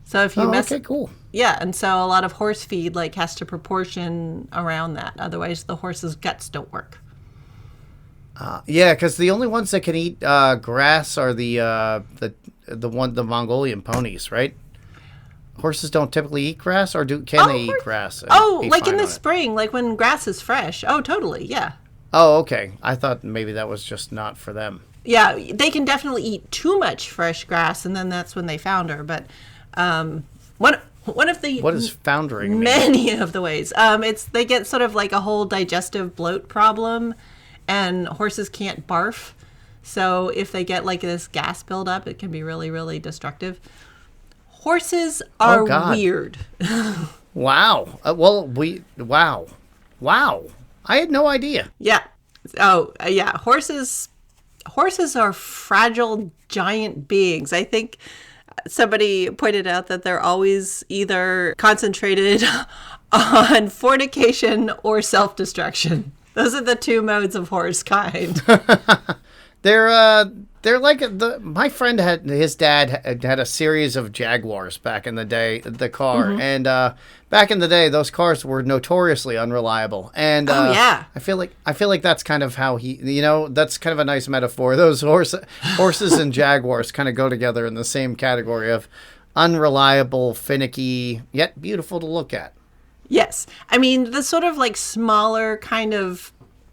So if you cool. Yeah, and so a lot of horse feed like has to proportion around that. Otherwise, the horse's guts don't work. Because the only ones that can eat grass are the Mongolian ponies, right? Horses don't typically eat grass, or can they eat grass? Like in the spring, like when grass is fresh. Oh, totally, yeah. Oh, okay. I thought maybe that was just not for them. Yeah, they can definitely eat too much fresh grass, and then that's when they founder. But one of the what is foundering? Many of the ways, they get sort of like a whole digestive bloat problem, and horses can't barf. So if they get like this gas buildup, it can be really, really destructive. Horses are weird. Wow. Wow. I had no idea. Yeah. Yeah. Horses are fragile, giant beings. I think somebody pointed out that they're always either concentrated on fornication or self-destruction. Those are the two modes of horse kind. They're like my friend his dad had a series of Jaguars back in the day, the car, and back in the day those cars were notoriously unreliable. And I feel like that's kind of how that's kind of a nice metaphor. Those horses and Jaguars kind of go together in the same category of unreliable, finicky, yet beautiful to look at. Yes. I mean, the sort of like smaller kind of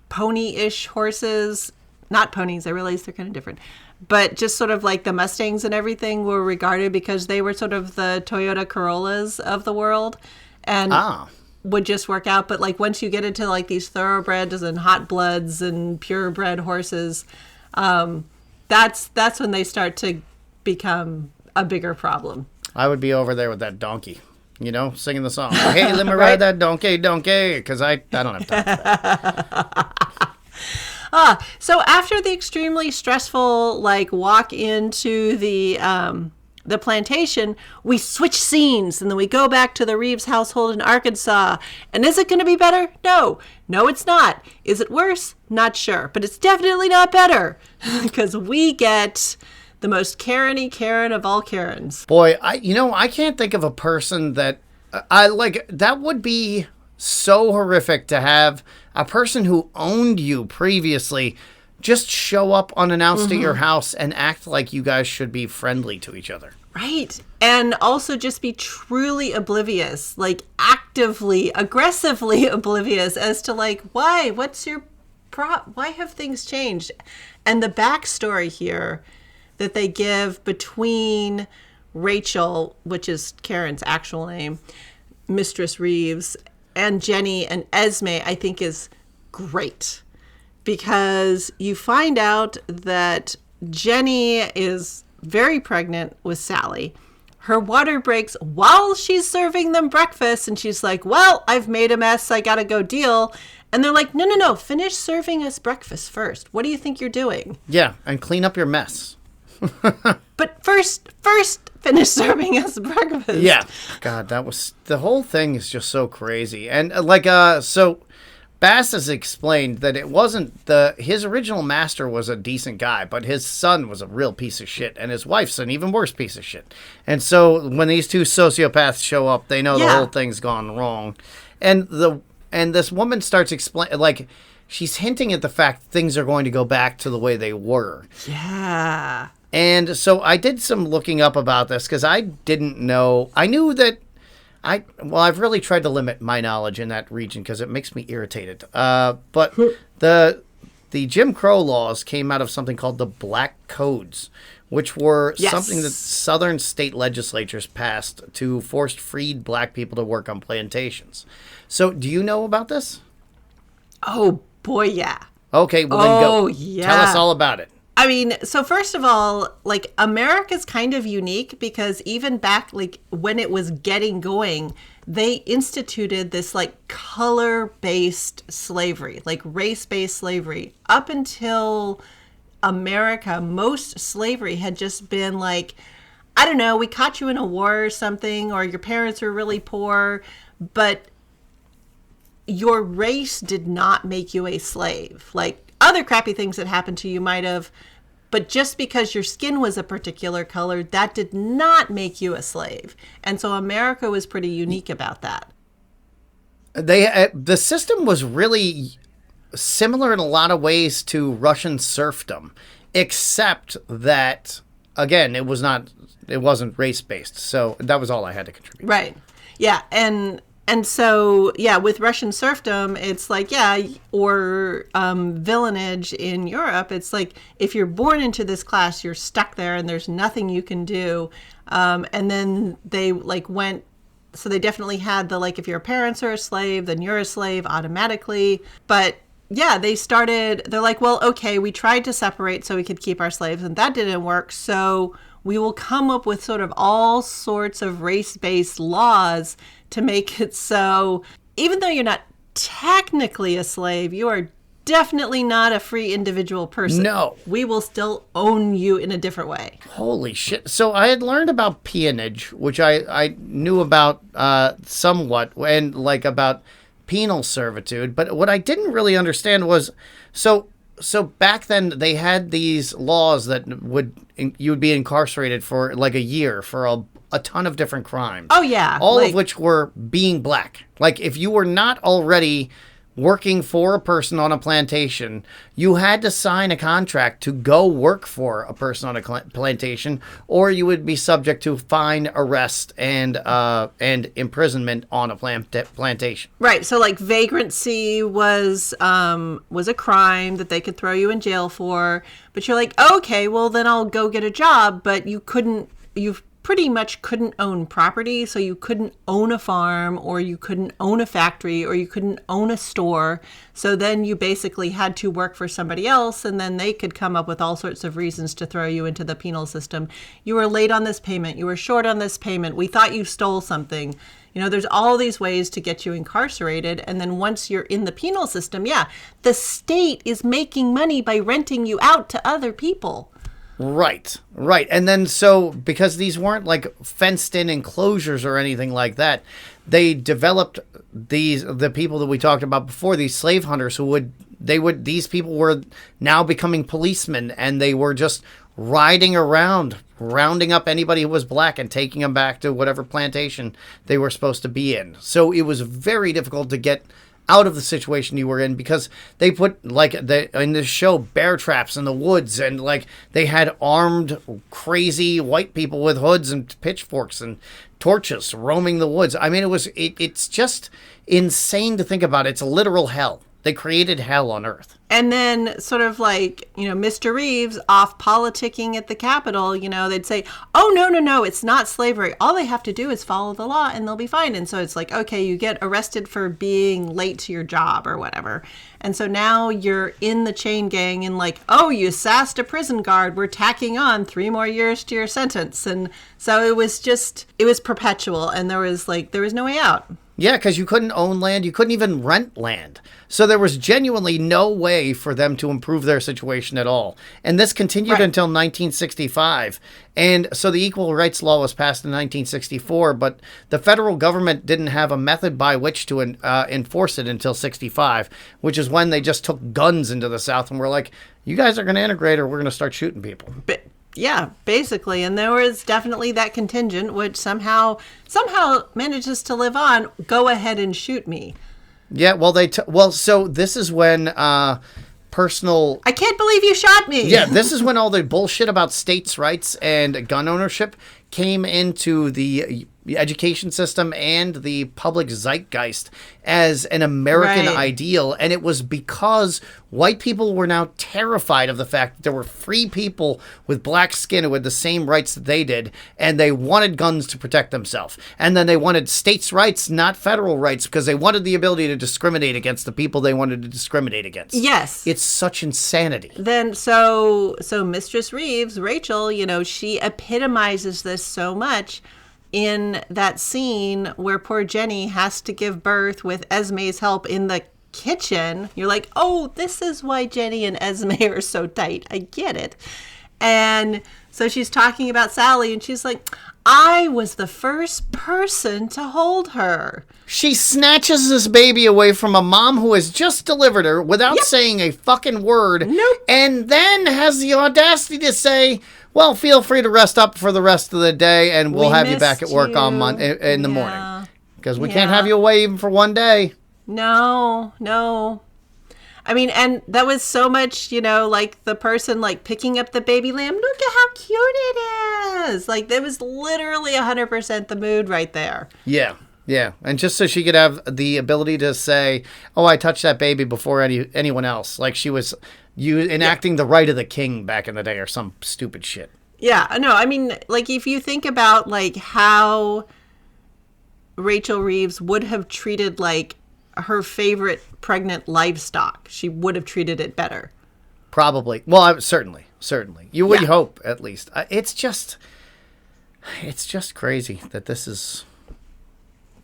pony-ish horses, not ponies, I realize they're kind of different, but just sort of like the Mustangs and everything were regarded because they were sort of the Toyota Corollas of the world and would just work out. But like once you get into like these thoroughbreds and hot bloods and purebred horses, that's when they start to become a bigger problem. I would be over there with that donkey. Singing the song. Hey, let me ride that donkey, because I don't have time for that. So after the extremely stressful, like, walk into the plantation, we switch scenes, and then we go back to the Reeves household in Arkansas. And is it going to be better? No, it's not. Is it worse? Not sure. But it's definitely not better, because we get the most Karen-y Karen of all Karens. Boy, I can't think of a person that I like. That would be so horrific to have a person who owned you previously just show up unannounced at your house and act like you guys should be friendly to each other. Right. And also just be truly oblivious, like actively, aggressively oblivious as to like, why? What's your why have things changed? And the backstory here that they give between Rachel, which is Karen's actual name, Mistress Reeves, and Jenny and Esme, I think is great. Because you find out that Jenny is very pregnant with Sally. Her water breaks while she's serving them breakfast. And she's like, well, I've made a mess. I got to go deal. And they're like, no. Finish serving us breakfast first. What do you think you're doing? Yeah, and clean up your mess. But first, finish serving us breakfast. Yeah. God, the whole thing is just so crazy. And so Bass has explained that it wasn't his original master was a decent guy, but his son was a real piece of shit, and his wife's an even worse piece of shit. And so when these two sociopaths show up, they know the whole thing's gone wrong. And this woman starts explaining, she's hinting at the fact things are going to go back to the way they were. Yeah. And so I did some looking up about this because I didn't know. I knew that I've really tried to limit my knowledge in that region because it makes me irritated. But the Jim Crow laws came out of something called the Black Codes, which were something that southern state legislatures passed to force freed black people to work on plantations. So do you know about this? Oh, boy, yeah. Okay, well then go. Yeah. Tell us all about it. I mean, so first of all, America's kind of unique because even back, when it was getting going, they instituted this, color-based slavery, race-based slavery. Up until America, most slavery had just been I don't know, we caught you in a war or something, or your parents were really poor, but your race did not make you a slave. Other crappy things that happened to you might have, but just because your skin was a particular color, that did not make you a slave. And so America was pretty unique about that. The system was really similar in a lot of ways to Russian serfdom, except that, again, it wasn't race-based. So that was all I had to contribute. Right. Yeah. And so, with Russian serfdom, it's or villanage in Europe, it's if you're born into this class, you're stuck there and there's nothing you can do. And then they went, so they definitely had if your parents are a slave, then you're a slave automatically. But they're well, okay, we tried to separate so we could keep our slaves and that didn't work. So we will come up with sort of all sorts of race-based laws to make it so even though you're not technically a slave, you are definitely not a free individual person. No. We will still own you in a different way. Holy shit. So I had learned about peonage, which I knew about somewhat, and about penal servitude. But what I didn't really understand was, so back then they had these laws that you would be incarcerated for a year for a ton of different crimes. Oh, yeah. All of which were being black. If you were not already working for a person on a plantation, you had to sign a contract to go work for a person on a plantation, or you would be subject to fine, arrest, and imprisonment on a plantation. Right. So vagrancy was a crime that they could throw you in jail for, but you're okay, well then I'll go get a job, but you pretty much couldn't own property, so you couldn't own a farm, or you couldn't own a factory, or you couldn't own a store. So then you basically had to work for somebody else, and then they could come up with all sorts of reasons to throw you into the penal system. You were late on this payment. You were short on this payment. We thought you stole something. There's all these ways to get you incarcerated. And then once you're in the penal system, the state is making money by renting you out to other people. Right. And then so because these weren't fenced in enclosures or anything like that, they developed the people that we talked about before, these slave hunters these people were now becoming policemen, and they were just riding around, rounding up anybody who was black and taking them back to whatever plantation they were supposed to be in. So it was very difficult to get out of the situation you were in, because they put in this show bear traps in the woods, and they had armed crazy white people with hoods and pitchforks and torches roaming the woods. I mean, it's just insane to think about. It's a literal hell. They created hell on Earth. And then sort of like, Mr. Reeves off politicking at the Capitol, they'd say, oh, no, it's not slavery. All they have to do is follow the law and they'll be fine. And so it's like, okay, you get arrested for being late to your job or whatever. And so now you're in the chain gang and like, oh, you sassed a prison guard. We're tacking on 3 more years to your sentence. And so it was perpetual. And there was no way out. Yeah, because you couldn't own land. You couldn't even rent land. So there was genuinely no way for them to improve their situation at all. And this continued until 1965. And so the Equal Rights Law was passed in 1964, but the federal government didn't have a method by which to enforce it until 65, which is when they just took guns into the South and were like, you guys are going to integrate or we're going to start shooting people. Yeah, basically. And there was definitely that contingent, which somehow manages to live on. Go ahead and shoot me. Yeah, well, so this is when personal... I can't believe you shot me. Yeah, this is when all the bullshit about states' rights and gun ownership came into the education system and the public zeitgeist as an American ideal. And it was because white people were now terrified of the fact that there were free people with black skin who had the same rights that they did, and they wanted guns to protect themselves. And then they wanted states' rights, not federal rights, because they wanted the ability to discriminate against the people they wanted to discriminate against. Yes. It's such insanity. Then so Mistress Reeves, Rachel, she epitomizes this so much in that scene where poor Jenny has to give birth with Esme's help in the kitchen. You're like, oh, this is why Jenny and Esme are so tight. I get it. And so she's talking about Sally and she's like, I was the first person to hold her. She snatches this baby away from a mom who has just delivered her without saying a fucking word. Nope. And then has the audacity to say, well, feel free to rest up for the rest of the day and we'll have you back at work on in the morning. Because we can't have you away even for one day. No. I mean, and that was so much, like the person like picking up the baby lamb. Look at how cute it is. Like that was literally 100% the mood right there. Yeah. Yeah. And just so she could have the ability to say, oh, I touched that baby before anyone else. Like she was enacting the right of the king back in the day or some stupid shit. Yeah. No, I mean, like if you think about like how Rachel Reeves would have treated like her favorite pregnant livestock, she would have treated it better. Probably. Well, certainly. You would hope, at least. It's just crazy that this is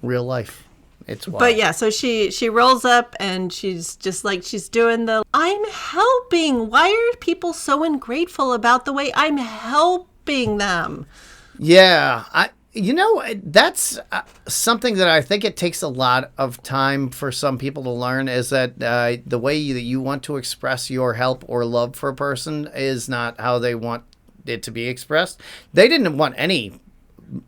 real life. It's wild. But yeah, so she rolls up and she's just like, she's doing the, I'm helping. Why are people so ungrateful about the way I'm helping them? Yeah, that's something that I think it takes a lot of time for some people to learn is that the way that you want to express your help or love for a person is not how they want it to be expressed. They didn't want any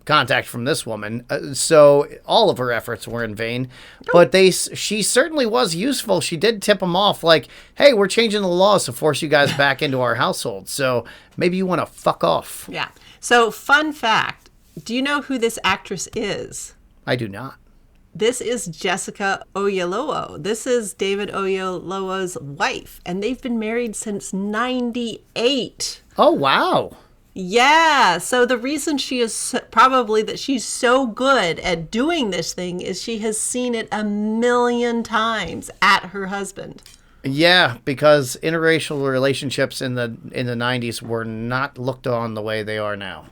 contact from this woman, so all of her efforts were in vain. But she certainly was useful. She did tip them off like, hey, we're changing the laws to force you guys back into our household, so maybe you want to fuck off. Yeah. So fun fact, do you know who this actress is? I do not. This is Jessica Oyelowo. This is David Oyelowo's wife, and they've been married since 98. Oh, wow. Yeah, so the reason she is probably that she's so good at doing this thing is she has seen it 1,000,000 times at her husband. Yeah, because interracial relationships in the 90s were not looked on the way they are now.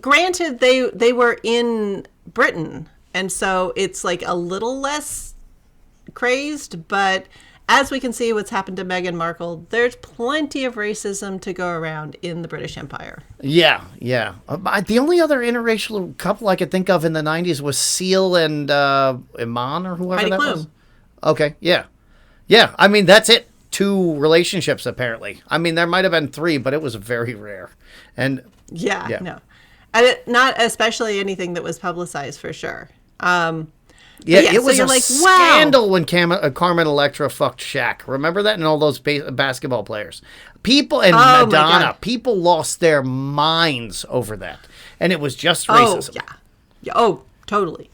Granted, they were in Britain, and so it's like a little less crazed, but as we can see what's happened to Meghan Markle, there's plenty of racism to go around in the British Empire. Yeah. The only other interracial couple I could think of in the 90s was Seal and Iman or whoever Heidi that Klum. was. Okay, yeah. Yeah, I mean, that's it. 2 relationships, apparently. I mean, there might have been 3, but it was very rare. And no. And not especially anything that was publicized for sure. It was so a scandal when Carmen Electra fucked Shaq. Remember that? And all those basketball players. People, and Madonna, people lost their minds over that. And it was just racism. Oh, yeah. Oh, totally.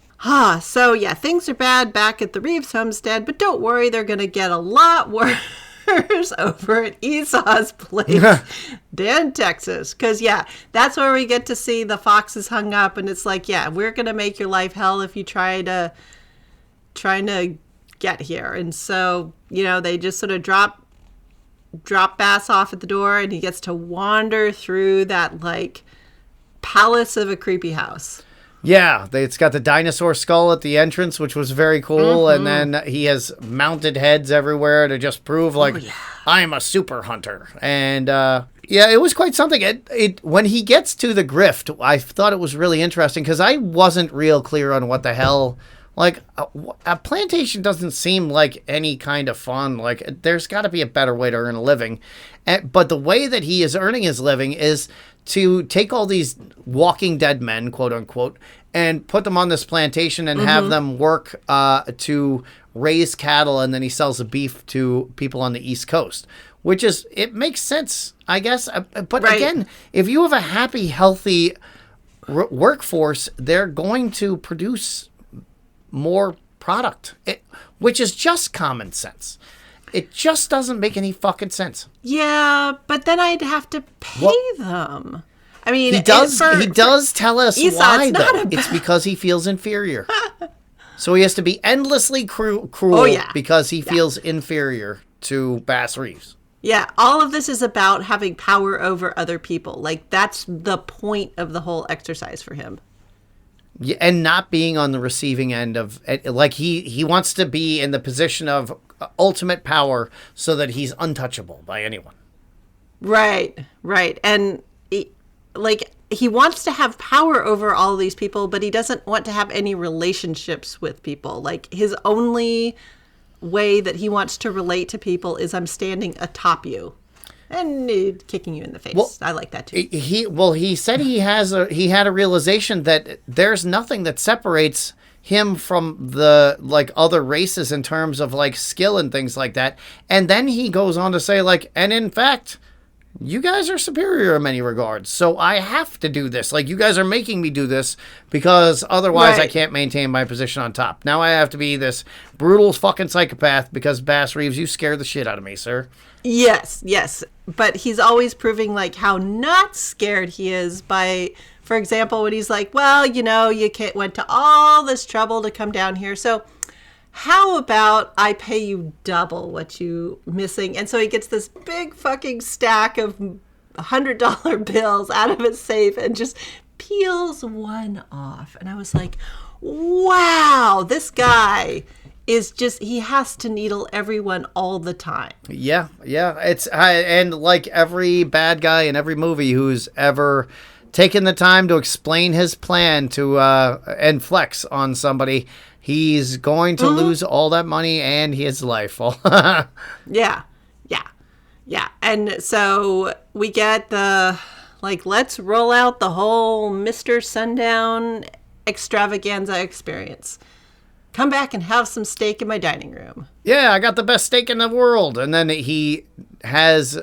So yeah, things are bad back at the Reeves homestead, but don't worry, they're going to get a lot worse over at Esau's place than Texas. Because yeah, that's where we get to see the foxes hung up, and it's like, yeah, we're going to make your life hell if you trying to get here. And so, you know, they just sort of drop Bass off at the door, and he gets to wander through that like palace of a creepy house. Yeah, it's got the dinosaur skull at the entrance, which was very cool, and then he has mounted heads everywhere to just prove, like, I'm a super hunter. And, yeah, it was quite something. When he gets to the grift, I thought it was really interesting, because I wasn't real clear on what the hell, like, a plantation doesn't seem like any kind of fun. Like, there's got to be a better way to earn a living. But the way that he is earning his living is to take all these walking dead men, quote unquote, and put them on this plantation and have them work to raise cattle, and then he sells the beef to people on the East Coast, which is, it makes sense, I guess. But again, if you have a happy, healthy workforce, they're going to produce more product, which is just common sense. It just doesn't make any fucking sense. Yeah, but then I'd have to pay them. I mean, he does tell us Esau, why, though. It's because he feels inferior. So he has to be endlessly cruel because he feels inferior to Bass Reeves. Yeah, all of this is about having power over other people. Like, that's the point of the whole exercise for him. Yeah, and not being on the receiving end of, like, he wants to be in the position of ultimate power so that he's untouchable by anyone. Right. And he wants to have power over all these people, but he doesn't want to have any relationships with people. Like, his only way that he wants to relate to people is, I'm standing atop you and kicking you in the face. Well, I like that too. He said he had a realization that there's nothing that separates him from the, like, other races in terms of, like, skill and things like that. And then he goes on to say, like, and in fact, you guys are superior in many regards, so I have to do this. Like, you guys are making me do this because otherwise I can't maintain my position on top. Now I have to be this brutal fucking psychopath because Bass Reeves, you scare the shit out of me, sir. Yes. But he's always proving, like, how not scared he is by, for example, when he's like, well, you know, you went to all this trouble to come down here, so how about I pay you double what you missing? And so he gets this big fucking stack of $100 bills out of his safe and just peels one off. And I was like, wow, this guy is just, he has to needle everyone all the time. Yeah. And like every bad guy in every movie who's ever taken the time to explain his plan to and flex on somebody, he's going to lose all that money and his life. Yeah. And so we get the, like, let's roll out the whole Mr. Sundown extravaganza experience. Come back and have some steak in my dining room. Yeah, I got the best steak in the world. And then he has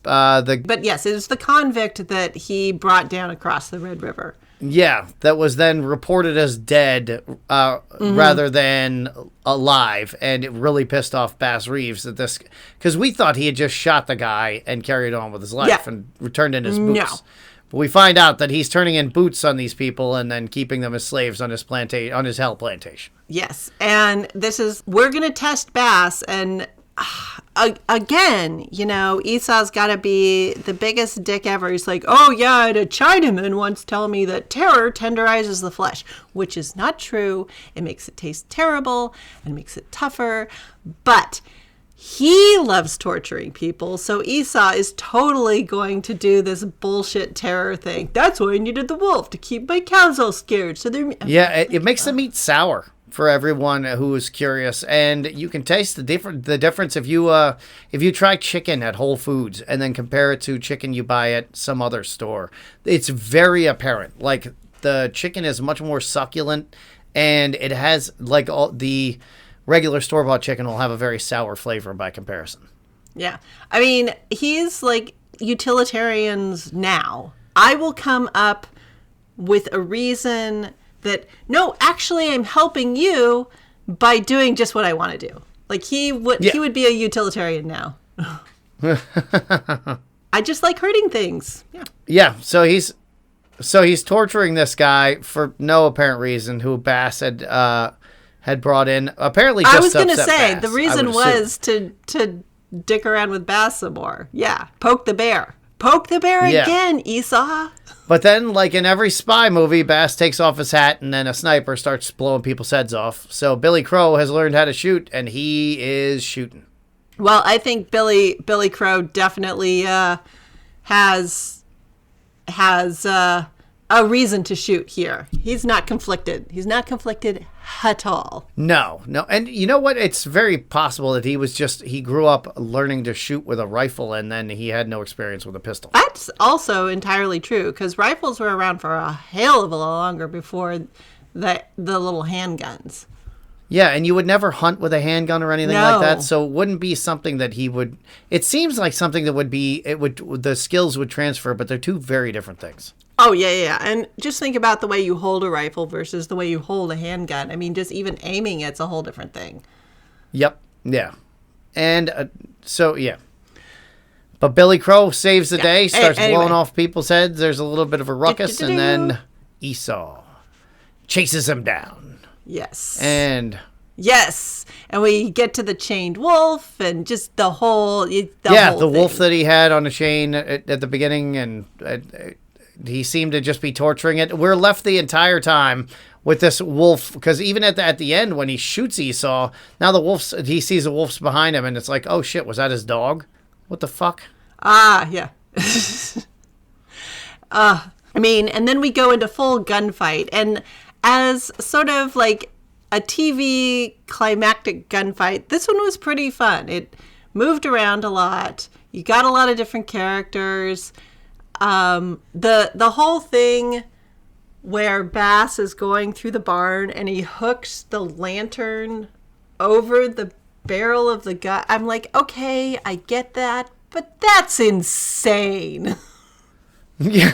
But yes, it is the convict that he brought down across the Red River. Yeah, that was then reported as dead rather than alive, and it really pissed off Bass Reeves that this, because we thought he had just shot the guy and carried on with his life and returned in his boots. No. But we find out that he's turning in boots on these people and then keeping them as slaves on his hell plantation. Yes, and we're going to test Bass, and again, you know, Esau's got to be the biggest dick ever. He's like, oh yeah, I had a Chinaman once tell me that terror tenderizes the flesh, which is not true. It makes it taste terrible and makes it tougher, but he loves torturing people, so Esau is totally going to do this bullshit terror thing. That's why I needed the wolf, to keep my cows all scared. So they're... Yeah, it makes the meat sour for everyone who is curious, and you can taste the difference if you try chicken at Whole Foods and then compare it to chicken you buy at some other store. It's very apparent. Like, the chicken is much more succulent, and it has, like, all the regular store-bought chicken will have a very sour flavor by comparison. Yeah. I mean, he's like utilitarians now. I will come up with a reason that, no, actually I'm helping you by doing just what I want to do. Like he would be a utilitarian now. I just like hurting things. Yeah. Yeah. So he's torturing this guy for no apparent reason, who Bass had brought in. Apparently, just I was going to say Bass, the reason was to dick around with Bass some more. Yeah. Poke the bear. Poke the bear again, Esau. But then, like in every spy movie, Bass takes off his hat and then a sniper starts blowing people's heads off. So Billy Crow has learned how to shoot, and he is shooting. Well, I think Billy Crow definitely has a reason to shoot here. He's not conflicted. He's not conflicted at all. No. And you know what? It's very possible that he grew up learning to shoot with a rifle and then he had no experience with a pistol. That's also entirely true, because rifles were around for a hell of a lot longer before the little handguns. Yeah, and you would never hunt with a handgun or anything like that, so it wouldn't be something that he would... It seems like something that the skills would transfer, but they're two very different things. Oh, yeah. And just think about the way you hold a rifle versus the way you hold a handgun. I mean, just even aiming it's a whole different thing. Yep. Yeah. And yeah. But Billy Crow saves the day, starts blowing off people's heads. There's a little bit of a ruckus, and then Esau chases him down. Yes. And we get to the chained wolf and just the whole thing. Wolf that he had on a chain at the beginning, and he seemed to just be torturing it. We're left the entire time with this wolf, because even at the end when he shoots Esau, now he sees the wolf's behind him, and it's like, oh shit, was that his dog? What the fuck? Yeah. I mean, and then we go into full gunfight, and as sort of like a TV climactic gunfight, this one was pretty fun. It moved around a lot. You got a lot of different characters. The whole thing where Bass is going through the barn and he hooks the lantern over the barrel of the gun. I'm like, okay, I get that, but that's insane. Yeah.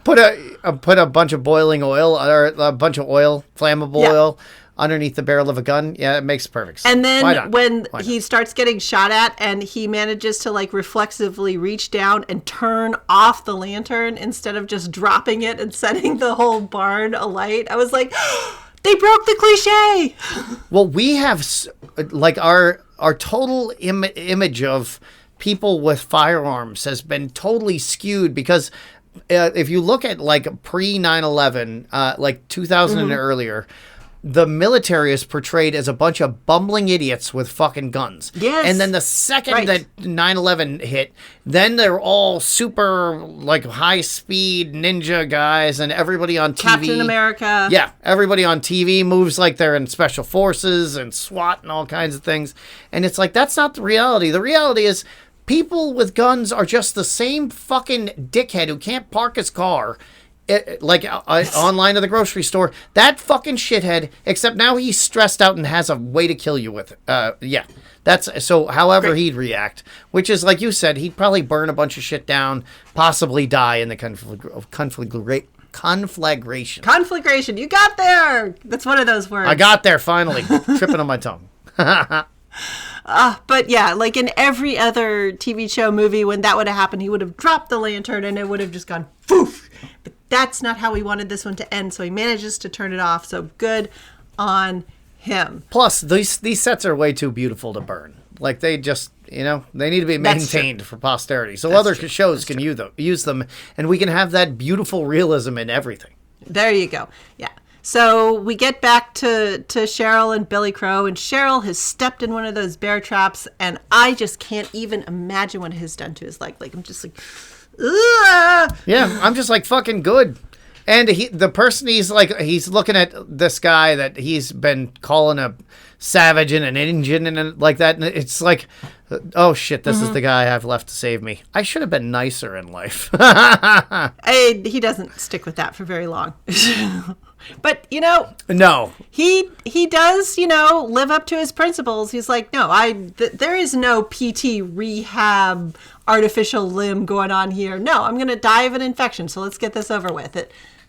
Put a bunch of boiling oil, or a bunch of oil, flammable oil, underneath the barrel of a gun. Yeah, it makes perfect sense. And then when he starts getting shot at and he manages to like reflexively reach down and turn off the lantern instead of just dropping it and setting the whole barn alight, I was like, they broke the cliche. Well, we have like our total image of people with firearms has been totally skewed, because if you look at like pre 9/11, like 2000 and earlier, the military is portrayed as a bunch of bumbling idiots with fucking guns. Yes. And then the second that 9/11 hit, then they're all super like high speed ninja guys, and everybody on TV. Captain America. Yeah. Everybody on TV moves like they're in special forces and SWAT and all kinds of things. And it's like, that's not the reality. The reality is people with guns are just the same fucking dickhead who can't park his car online at the grocery store. That fucking shithead, except now he's stressed out and has a way to kill you with it. That's so however he'd react, which is like you said, he'd probably burn a bunch of shit down, possibly die in the conflagration. Conflagration. You got there. That's one of those words. I got there finally. Tripping on my tongue. But yeah, like in every other TV show movie, when that would have happened, he would have dropped the lantern and it would have just gone poof. But that's not how we wanted this one to end, so he manages to turn it off. So good on him. Plus, these sets are way too beautiful to burn. Like, they just, they need to be maintained for posterity. So other shows can use them, and we can have that beautiful realism in everything. There you go. Yeah. So we get back to Cheryl and Billy Crow, and Cheryl has stepped in one of those bear traps, and I just can't even imagine what it has done to his leg. Like, I'm just like, ugh! Yeah, I'm just like, fucking good. And he's looking at this guy that he's been calling a savage and an Indian and like that. And it's like, oh shit, this is the guy I have left to save me. I should have been nicer in life. He doesn't stick with that for very long. But, no, he does, live up to his principles. He's like, no, there is no PT rehab artificial limb going on here. No, I'm going to die of an infection. So let's get this over with.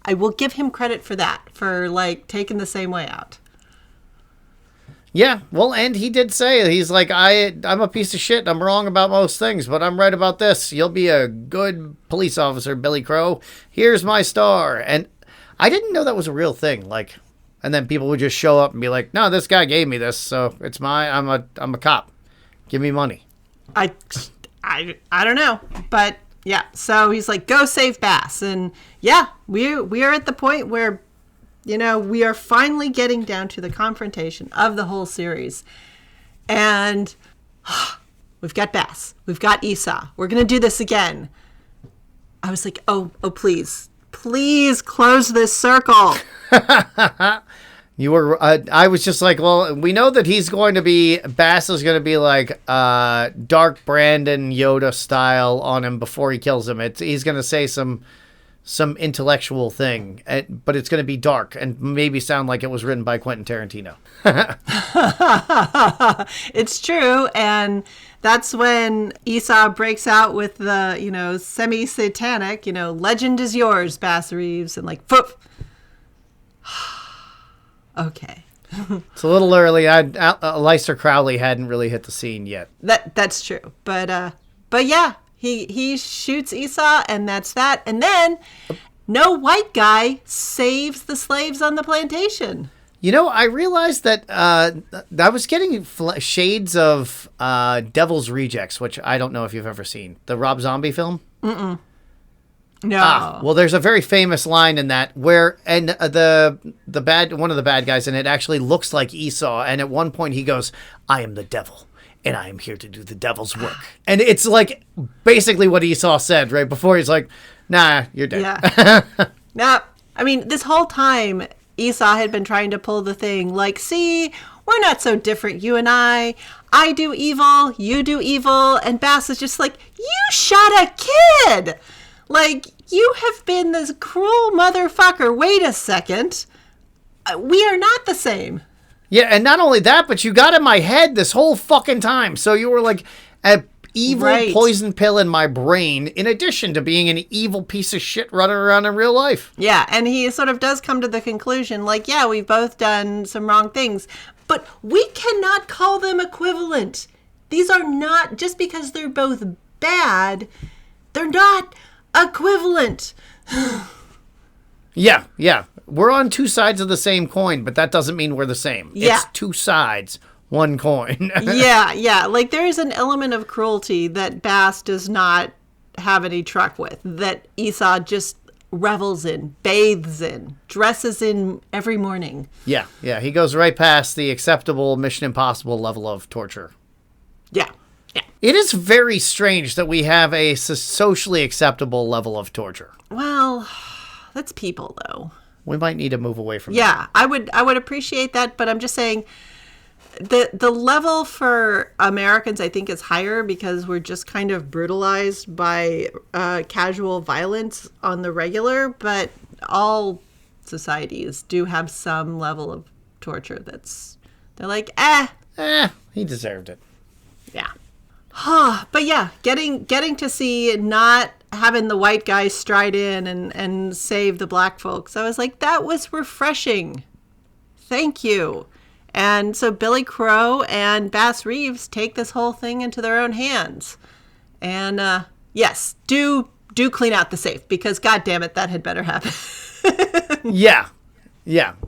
I will give him credit for that, for like taking the same way out. Yeah, well, and he did say, he's like, I'm a piece of shit. I'm wrong about most things, but I'm right about this. You'll be a good police officer, Billy Crow. Here's my star. And I didn't know that was a real thing. Like, and then people would just show up and be like, no, this guy gave me this, so it's I'm a cop. Give me money. I don't know, but yeah. So he's like, go save Bass. And yeah, we are at the point where, we are finally getting down to the confrontation of the whole series. And we've got Bass. We've got Esau. We're going to do this again. I was like, oh, please close this circle. You were, I was just like, well, we know that Bass is going to be like Dark Brandon Yoda style on him before he kills him. He's going to say some intellectual thing, but it's going to be dark and maybe sound like it was written by Quentin Tarantino. It's true. And that's when Esau breaks out with the, semi-satanic, legend is yours, Bass Reeves. And like, poof. Okay. It's a little early. Aleister Crowley hadn't really hit the scene yet. That's true. But yeah. He shoots Esau, and that's that. And then no white guy saves the slaves on the plantation. I realized that I was getting shades of Devil's Rejects, which I don't know if you've ever seen. The Rob Zombie film? Mm-mm. No. Well, there's a very famous line in that where, and one of the bad guys in it actually looks like Esau, and at one point he goes, "I am the devil, and I am here to do the devil's work." And it's like basically what Esau said right before. He's like, nah, you're dead. Yeah. Nah, I mean, this whole time Esau had been trying to pull the thing like, see, we're not so different, you and I do evil, you do evil. And Bass is just like, you shot a kid. Like, you have been this cruel motherfucker. Wait a second. We are not the same. Yeah, and not only that, but you got in my head this whole fucking time. So you were like an evil poison pill in my brain, in addition to being an evil piece of shit running around in real life. Yeah, and he sort of does come to the conclusion, like, yeah, we've both done some wrong things, but we cannot call them equivalent. These are not, just because they're both bad, they're not equivalent. Yeah. We're on two sides of the same coin, but that doesn't mean we're the same. Yeah. It's two sides, one coin. Yeah. Like, there is an element of cruelty that Bass does not have any truck with, that Esau just revels in, bathes in, dresses in every morning. Yeah. He goes right past the acceptable Mission Impossible level of torture. Yeah. It is very strange that we have a socially acceptable level of torture. Well, that's people, though. We might need to move away from that. Yeah, I would appreciate that, but I'm just saying the level for Americans, I think, is higher because we're just kind of brutalized by casual violence on the regular, but all societies do have some level of torture they're like, he deserved it. Yeah. But yeah, getting to see not having the white guy stride in and save the black folks, I was like, that was refreshing. Thank you. And so Billy Crow and Bass Reeves take this whole thing into their own hands. And yes, do clean out the safe, because God damn it, that had better happen. Yeah.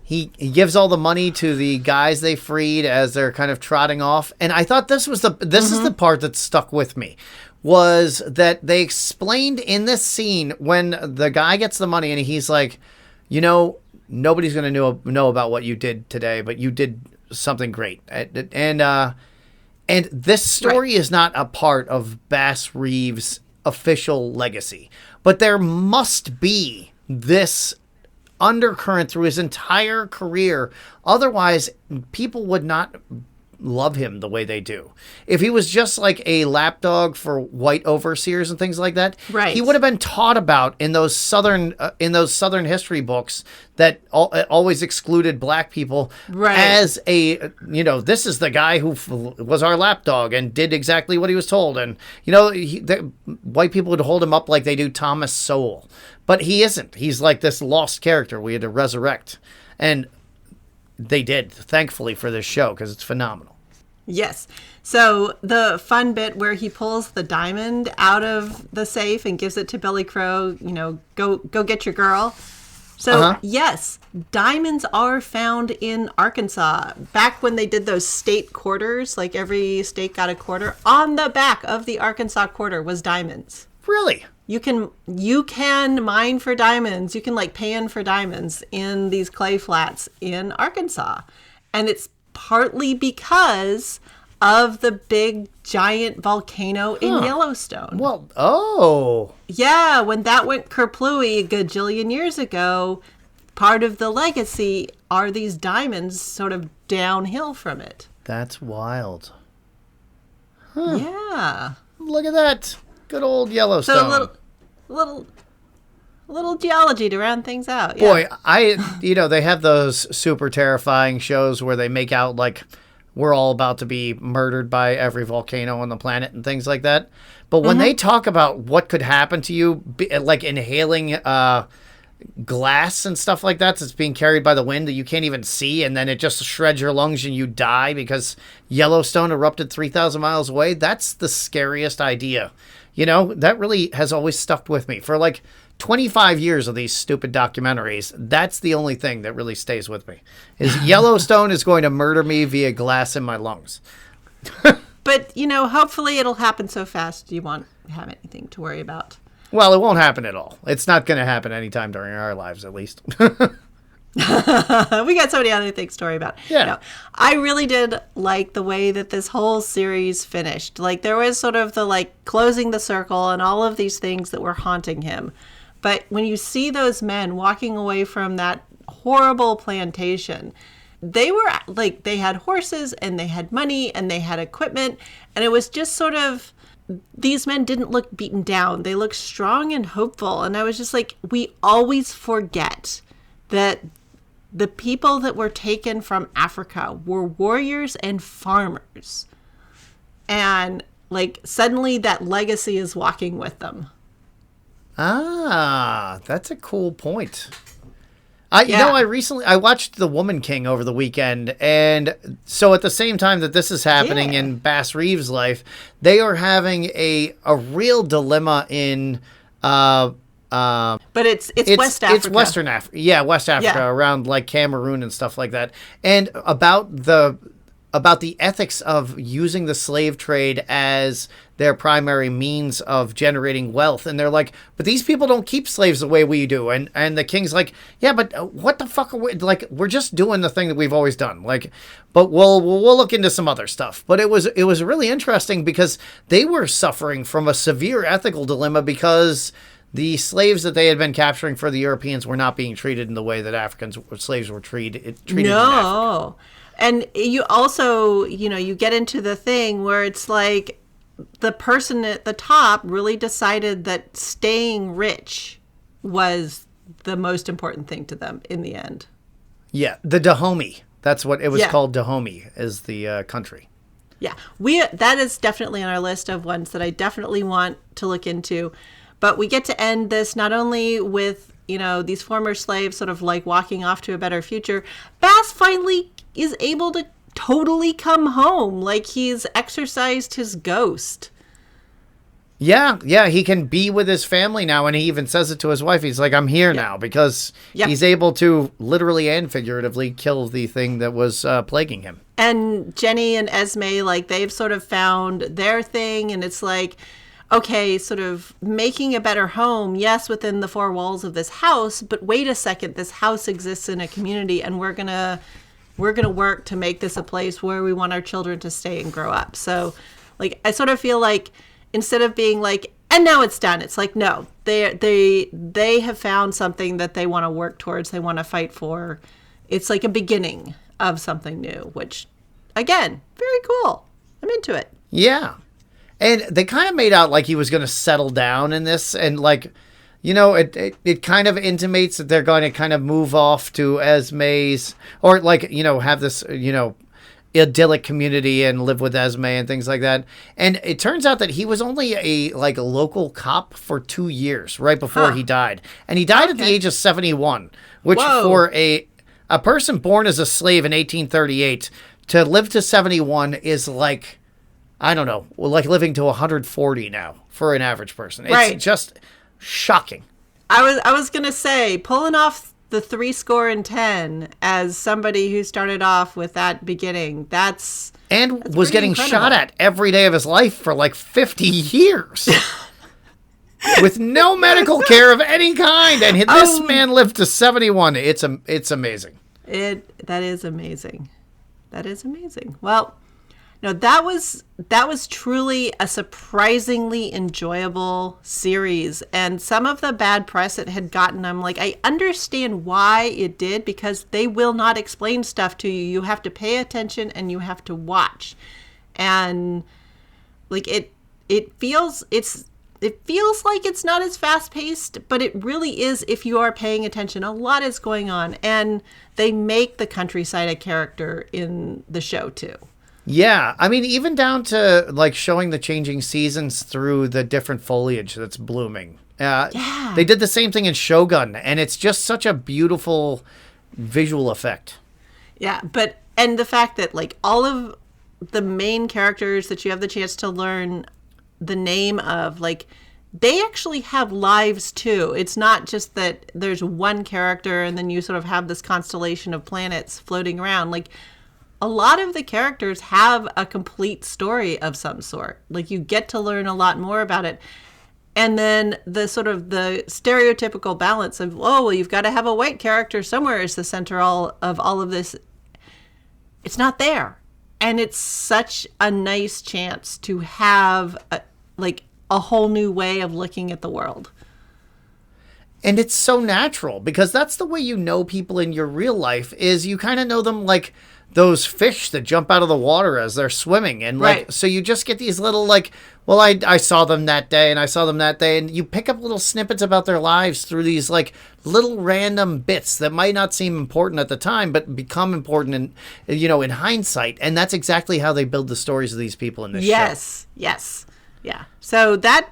He gives all the money to the guys they freed as they're kind of trotting off. And I thought this is the part that stuck with me, was that they explained in this scene when the guy gets the money and he's like, nobody's going to know about what you did today, but you did something great. And this story is not a part of Bass Reeves' official legacy, but there must be this undercurrent through his entire career. Otherwise, people would not love him the way they do. If he was just like a lapdog for white overseers and things like that, right, he would have been taught about in those southern history books that always excluded black people as a, this is the guy who was our lapdog and did exactly what he was told. And, white people would hold him up like they do Thomas Sowell. But he isn't. He's like this lost character we had to resurrect. And they did, thankfully, for this show, because it's phenomenal. Yes. So the fun bit where he pulls the diamond out of the safe and gives it to Billy Crow, go get your girl. So, yes, diamonds are found in Arkansas. Back when they did those state quarters, like every state got a quarter, on the back of the Arkansas quarter was diamonds. Really? You can mine for diamonds. You can pan for diamonds in these clay flats in Arkansas. And it's partly because of the big giant volcano in Yellowstone. Well, oh. Yeah, when that went kerplooey a gajillion years ago, part of the legacy are these diamonds sort of downhill from it. That's wild. Huh. Yeah. Look at that. Good old Yellowstone. So little geology to round things out. Boy, they have those super terrifying shows where they make out like we're all about to be murdered by every volcano on the planet and things like that. But when they talk about what could happen to you, like inhaling glass and stuff like that's being carried by the wind that you can't even see, and then it just shreds your lungs and you die because Yellowstone erupted 3,000 miles away, that's the scariest idea. That really has always stuck with me. For 25 years of these stupid documentaries, that's the only thing that really stays with me, is Yellowstone is going to murder me via glass in my lungs. But, hopefully it'll happen so fast you won't have anything to worry about. Well, it won't happen at all. It's not going to happen anytime during our lives, at least. We got so many other things to worry about. Yeah. No, I really did like the way that this whole series finished. There was sort of the closing the circle and all of these things that were haunting him. But when you see those men walking away from that horrible plantation, they were they had horses and they had money and they had equipment. And it was just sort of, these men didn't look beaten down. They looked strong and hopeful. And I was just we always forget that the people that were taken from Africa were warriors and farmers. And suddenly that legacy is walking with them. Ah, that's a cool point. I watched The Woman King over the weekend, and so at the same time that this is happening in Bass Reeves' life, they are having a real dilemma in but it's West Africa. It's Western Africa. Yeah, West Africa, around Cameroon and stuff like that. And about the ethics of using the slave trade as their primary means of generating wealth. And they're like, but these people don't keep slaves the way we do. And the king's like, yeah, but what the fuck are we, we're just doing the thing that we've always done. But we'll look into some other stuff. But it was really interesting because they were suffering from a severe ethical dilemma because the slaves that they had been capturing for the Europeans were not being treated in the way that African slaves were treated. No. And you also, you get into the thing where it's the person at the top really decided that staying rich was the most important thing to them in the end. Yeah, the Dahomey. That's what it was called. Dahomey is the country. Yeah, that is definitely on our list of ones that I definitely want to look into. But we get to end this not only with, these former slaves sort of walking off to a better future. Bass finally is able to totally come home. He's exorcised his ghost. Yeah, he can be with his family now, and he even says it to his wife. He's like, I'm here now, because he's able to literally and figuratively kill the thing that was plaguing him. And Jenny and Esme, they've sort of found their thing, and it's okay, sort of making a better home, yes, within the four walls of this house, but wait a second, this house exists in a community, and we're gonna work to make this a place where we want our children to stay and grow up. So, I sort of feel instead of being and now it's done, it's no, they have found something that they want to work towards, they want to fight for. It's a beginning of something new, which again, very cool. I'm into it. Yeah. And they kind of made out like he was going to settle down in this. And like, you know, it kind of intimates that they're going to kind of move off to Esme's, or like, you know, have this, you know, idyllic community and live with Esme and things like that. And it turns out that he was only a local cop for 2 years right before he died. And he died at the age of 71, which for a person born as a slave in 1838 to live to 71 is like, I don't know, like living to 140 now for an average person. It's just shocking. I was going to say, pulling off the 70 as somebody who started off with that beginning, that's was getting shot at every day of his life for like 50 years with no medical care of any kind, and this man lived to 71. It's amazing. That is amazing. That is amazing. Well, no, that was truly a surprisingly enjoyable series. And some of the bad press it had gotten, I'm like, I understand why it did, because they will not explain stuff to you. You have to pay attention and you have to watch. And like it feels like it's not as fast paced, but it really is if you are paying attention. A lot is going on, and they make the countryside a character in the show too. Yeah, I mean, even down to like showing the changing seasons through the different foliage that's blooming. They did the same thing in Shogun, and it's just such a beautiful visual effect. Yeah, and the fact that like all of the main characters that you have the chance to learn the name of, like, they actually have lives too. It's not just that there's one character and then you sort of have this constellation of planets floating around. Like, a lot of the characters have a complete story of some sort. Like, you get to learn a lot more about it. And then the sort of the stereotypical balance of, oh, well, you've got to have a white character somewhere as the center of all of this. It's not there. And it's such a nice chance to have a whole new way of looking at the world. And it's so natural, because that's the way you know people in your real life, is you kind of know them like those fish that jump out of the water as they're swimming. And like, so you just get these little like, well, I saw them that day and I saw them that day. And you pick up little snippets about their lives through these like little random bits that might not seem important at the time, but become important in hindsight. And that's exactly how they build the stories of these people in this show. Yes. Yeah. So that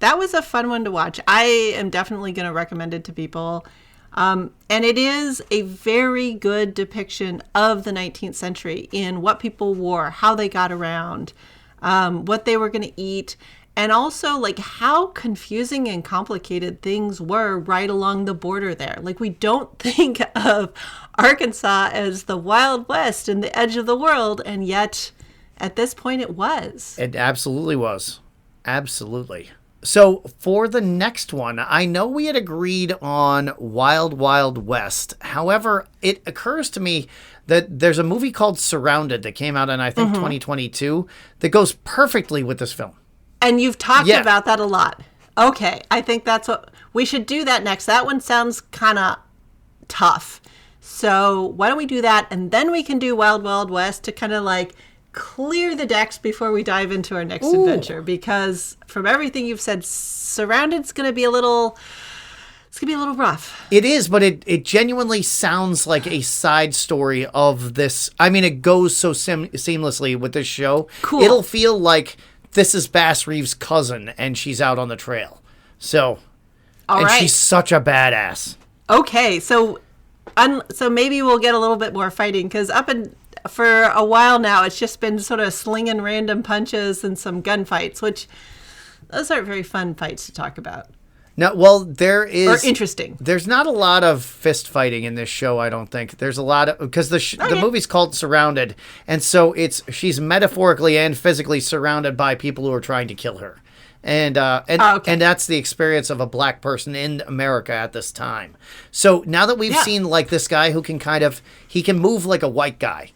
was a fun one to watch. I am definitely going to recommend it to people. And it is a very good depiction of the 19th century in what people wore, how they got around, what they were going to eat, and also like how confusing and complicated things were right along the border there. Like, we don't think of Arkansas as the Wild West and the edge of the world, and yet at this point it was. It absolutely was. Absolutely. So for the next one, I know we had agreed on Wild Wild West. However, it occurs to me that there's a movie called Surrounded that came out in, I think, 2022 that goes perfectly with this film. And you've talked about that a lot. Okay, I think that's what we should do that next. That one sounds kind of tough. So why don't we do that, and then we can do Wild Wild West to kind of like clear the decks before we dive into our next adventure, because from everything you've said, Surrounded's going to be a little rough. It is, but it genuinely sounds like a side story of this. I mean, it goes so seamlessly with this show. Cool. It'll feel like this is Bass Reeves' cousin and she's out on the trail. So, she's such a badass. Okay, so maybe we'll get a little bit more fighting, because for a while now, it's just been sort of slinging random punches and some gunfights, which those aren't very fun fights to talk about. No, well, there is... Or interesting. There's not a lot of fist fighting in this show, I don't think. There's a lot of... Because the movie's called Surrounded, and so she's metaphorically and physically surrounded by people who are trying to kill her. And that's the experience of a black person in America at this time. So now that we've seen like this guy who can he can move like a white guy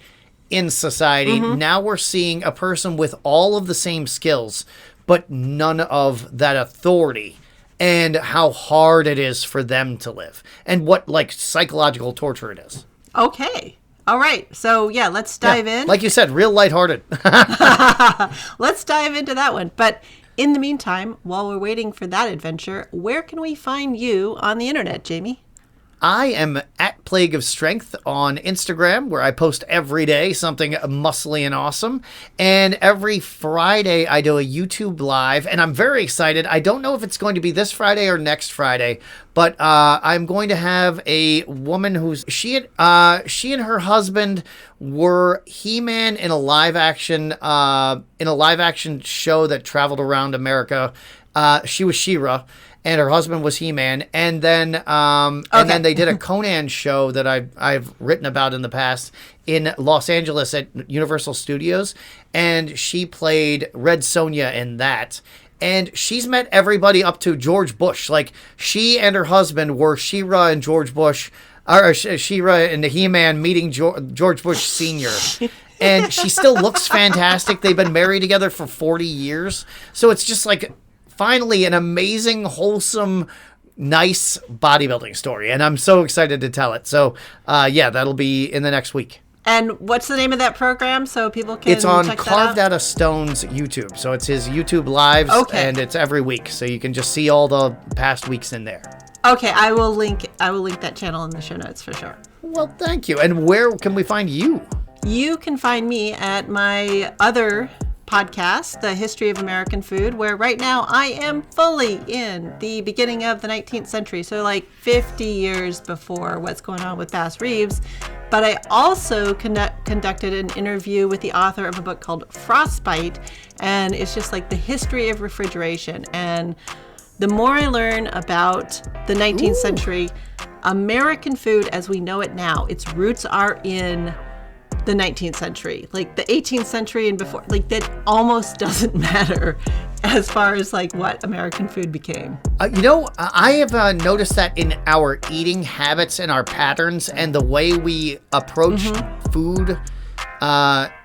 in society, now we're seeing a person with all of the same skills, but none of that authority, and how hard it is for them to live, and what like psychological torture it is. Okay. All right. So, yeah, let's dive in. Like you said, real lighthearted. Let's dive into that one. But in the meantime, while we're waiting for that adventure, where can we find you on the internet, Jamie? I am at Plague of Strength on Instagram, where I post every day something muscly and awesome. And every Friday, I do a YouTube live, and I'm very excited. I don't know if it's going to be this Friday or next Friday, but I'm going to have a woman who's she and her husband were He-Man in a live action show that traveled around America. She was She-Ra, and her husband was He-Man, and then they did a Conan show that I've written about in the past in Los Angeles at Universal Studios, and she played Red Sonja in that. And she's met everybody up to George Bush. Like, she and her husband were She-Ra and George Bush, or She-Ra and the He-Man meeting George Bush Sr. And she still looks fantastic. They've been married together for 40 years. So it's just like, finally, an amazing, wholesome, nice bodybuilding story. And I'm so excited to tell it. So, that'll be in the next week. And what's the name of that program so people can It's on check Carved that out? Out of Stone's YouTube. So it's his YouTube lives, and it's every week. So you can just see all the past weeks in there. Okay, I will link that channel in the show notes for sure. Well, thank you. And where can we find you? You can find me at my other podcast, The History of American Food, where right now I am fully in the beginning of the 19th century, so like 50 years before what's going on with Bass Reeves. But I also conducted an interview with the author of a book called Frostbite, and it's just like the history of refrigeration. And the more I learn about the 19th century, American food as we know it now, its roots are in the 19th century, like the 18th century and before, like that almost doesn't matter as far as like what American food became. I have noticed that in our eating habits and our patterns and the way we approach food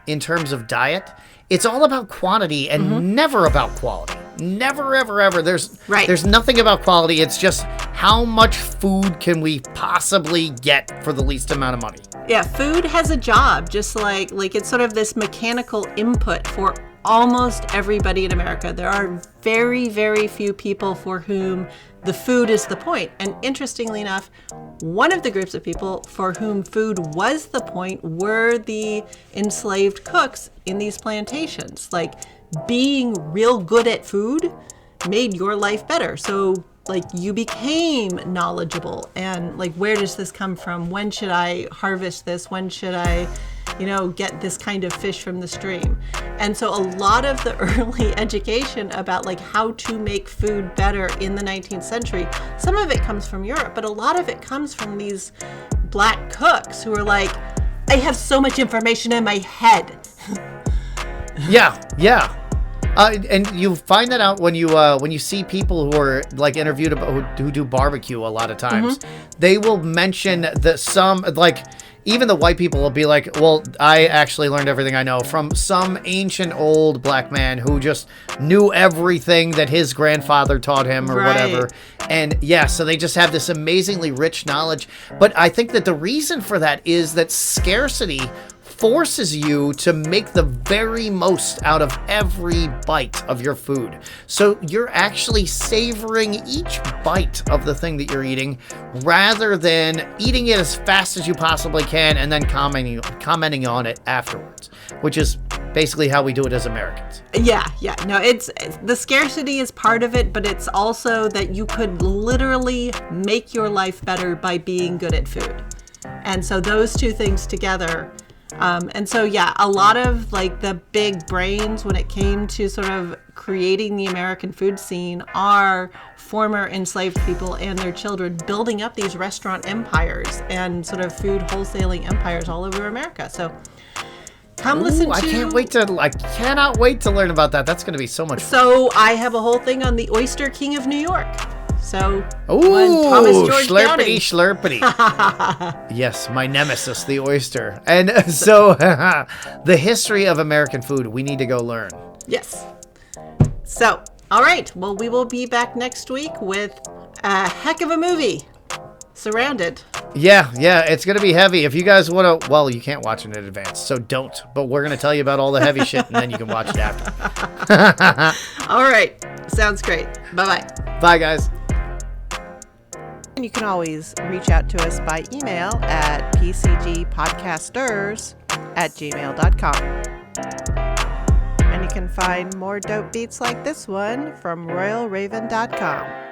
in terms of diet, it's all about quantity and never about quality. Never, ever, ever. There's nothing about quality. It's just how much food can we possibly get for the least amount of money. Yeah, food has a job, just like it's sort of this mechanical input for almost everybody in America. There are very, very few people for whom the food is the point. And interestingly enough, one of the groups of people for whom food was the point were the enslaved cooks in these plantations. Like, being real good at food made your life better. So like you became knowledgeable and like, where does this come from? When should I harvest this? When should I, get this kind of fish from the stream? And so a lot of the early education about like how to make food better in the 19th century, some of it comes from Europe, but a lot of it comes from these black cooks who are like, I have so much information in my head. Yeah. And you find that out when you see people who are like interviewed about who do barbecue a lot of times. They will mention that some, like, even the white people will be like, well, I actually learned everything I know from some ancient old black man who just knew everything that his grandfather taught him or whatever. And yeah, so they just have this amazingly rich knowledge. But I think that the reason for that is that scarcity forces you to make the very most out of every bite of your food. So you're actually savoring each bite of the thing that you're eating rather than eating it as fast as you possibly can and then commenting on it afterwards, which is basically how we do it as Americans. Yeah. No, it's the scarcity is part of it, but it's also that you could literally make your life better by being good at food. And so those two things together. And so, yeah, a lot of like the big brains when it came to sort of creating the American food scene are former enslaved people and their children building up these restaurant empires and sort of food wholesaling empires all over America. So come listen to... I cannot wait to learn about that. That's going to be so much fun. So I have a whole thing on the Oyster King of New York. So when Thomas George slurpity. Yes, my nemesis, the oyster. And so the history of American food, we need to go learn. Yes. So, all right. Well, we will be back next week with a heck of a movie. Surrounded. Yeah, it's going to be heavy. If you guys want to, well, you can't watch it in advance, so don't. But we're going to tell you about all the heavy shit, and then you can watch it after. All right. Sounds great. Bye-bye. Bye, guys. And you can always reach out to us by email at pcgpodcasters@gmail.com. And you can find more dope beats like this one from royalraven.com.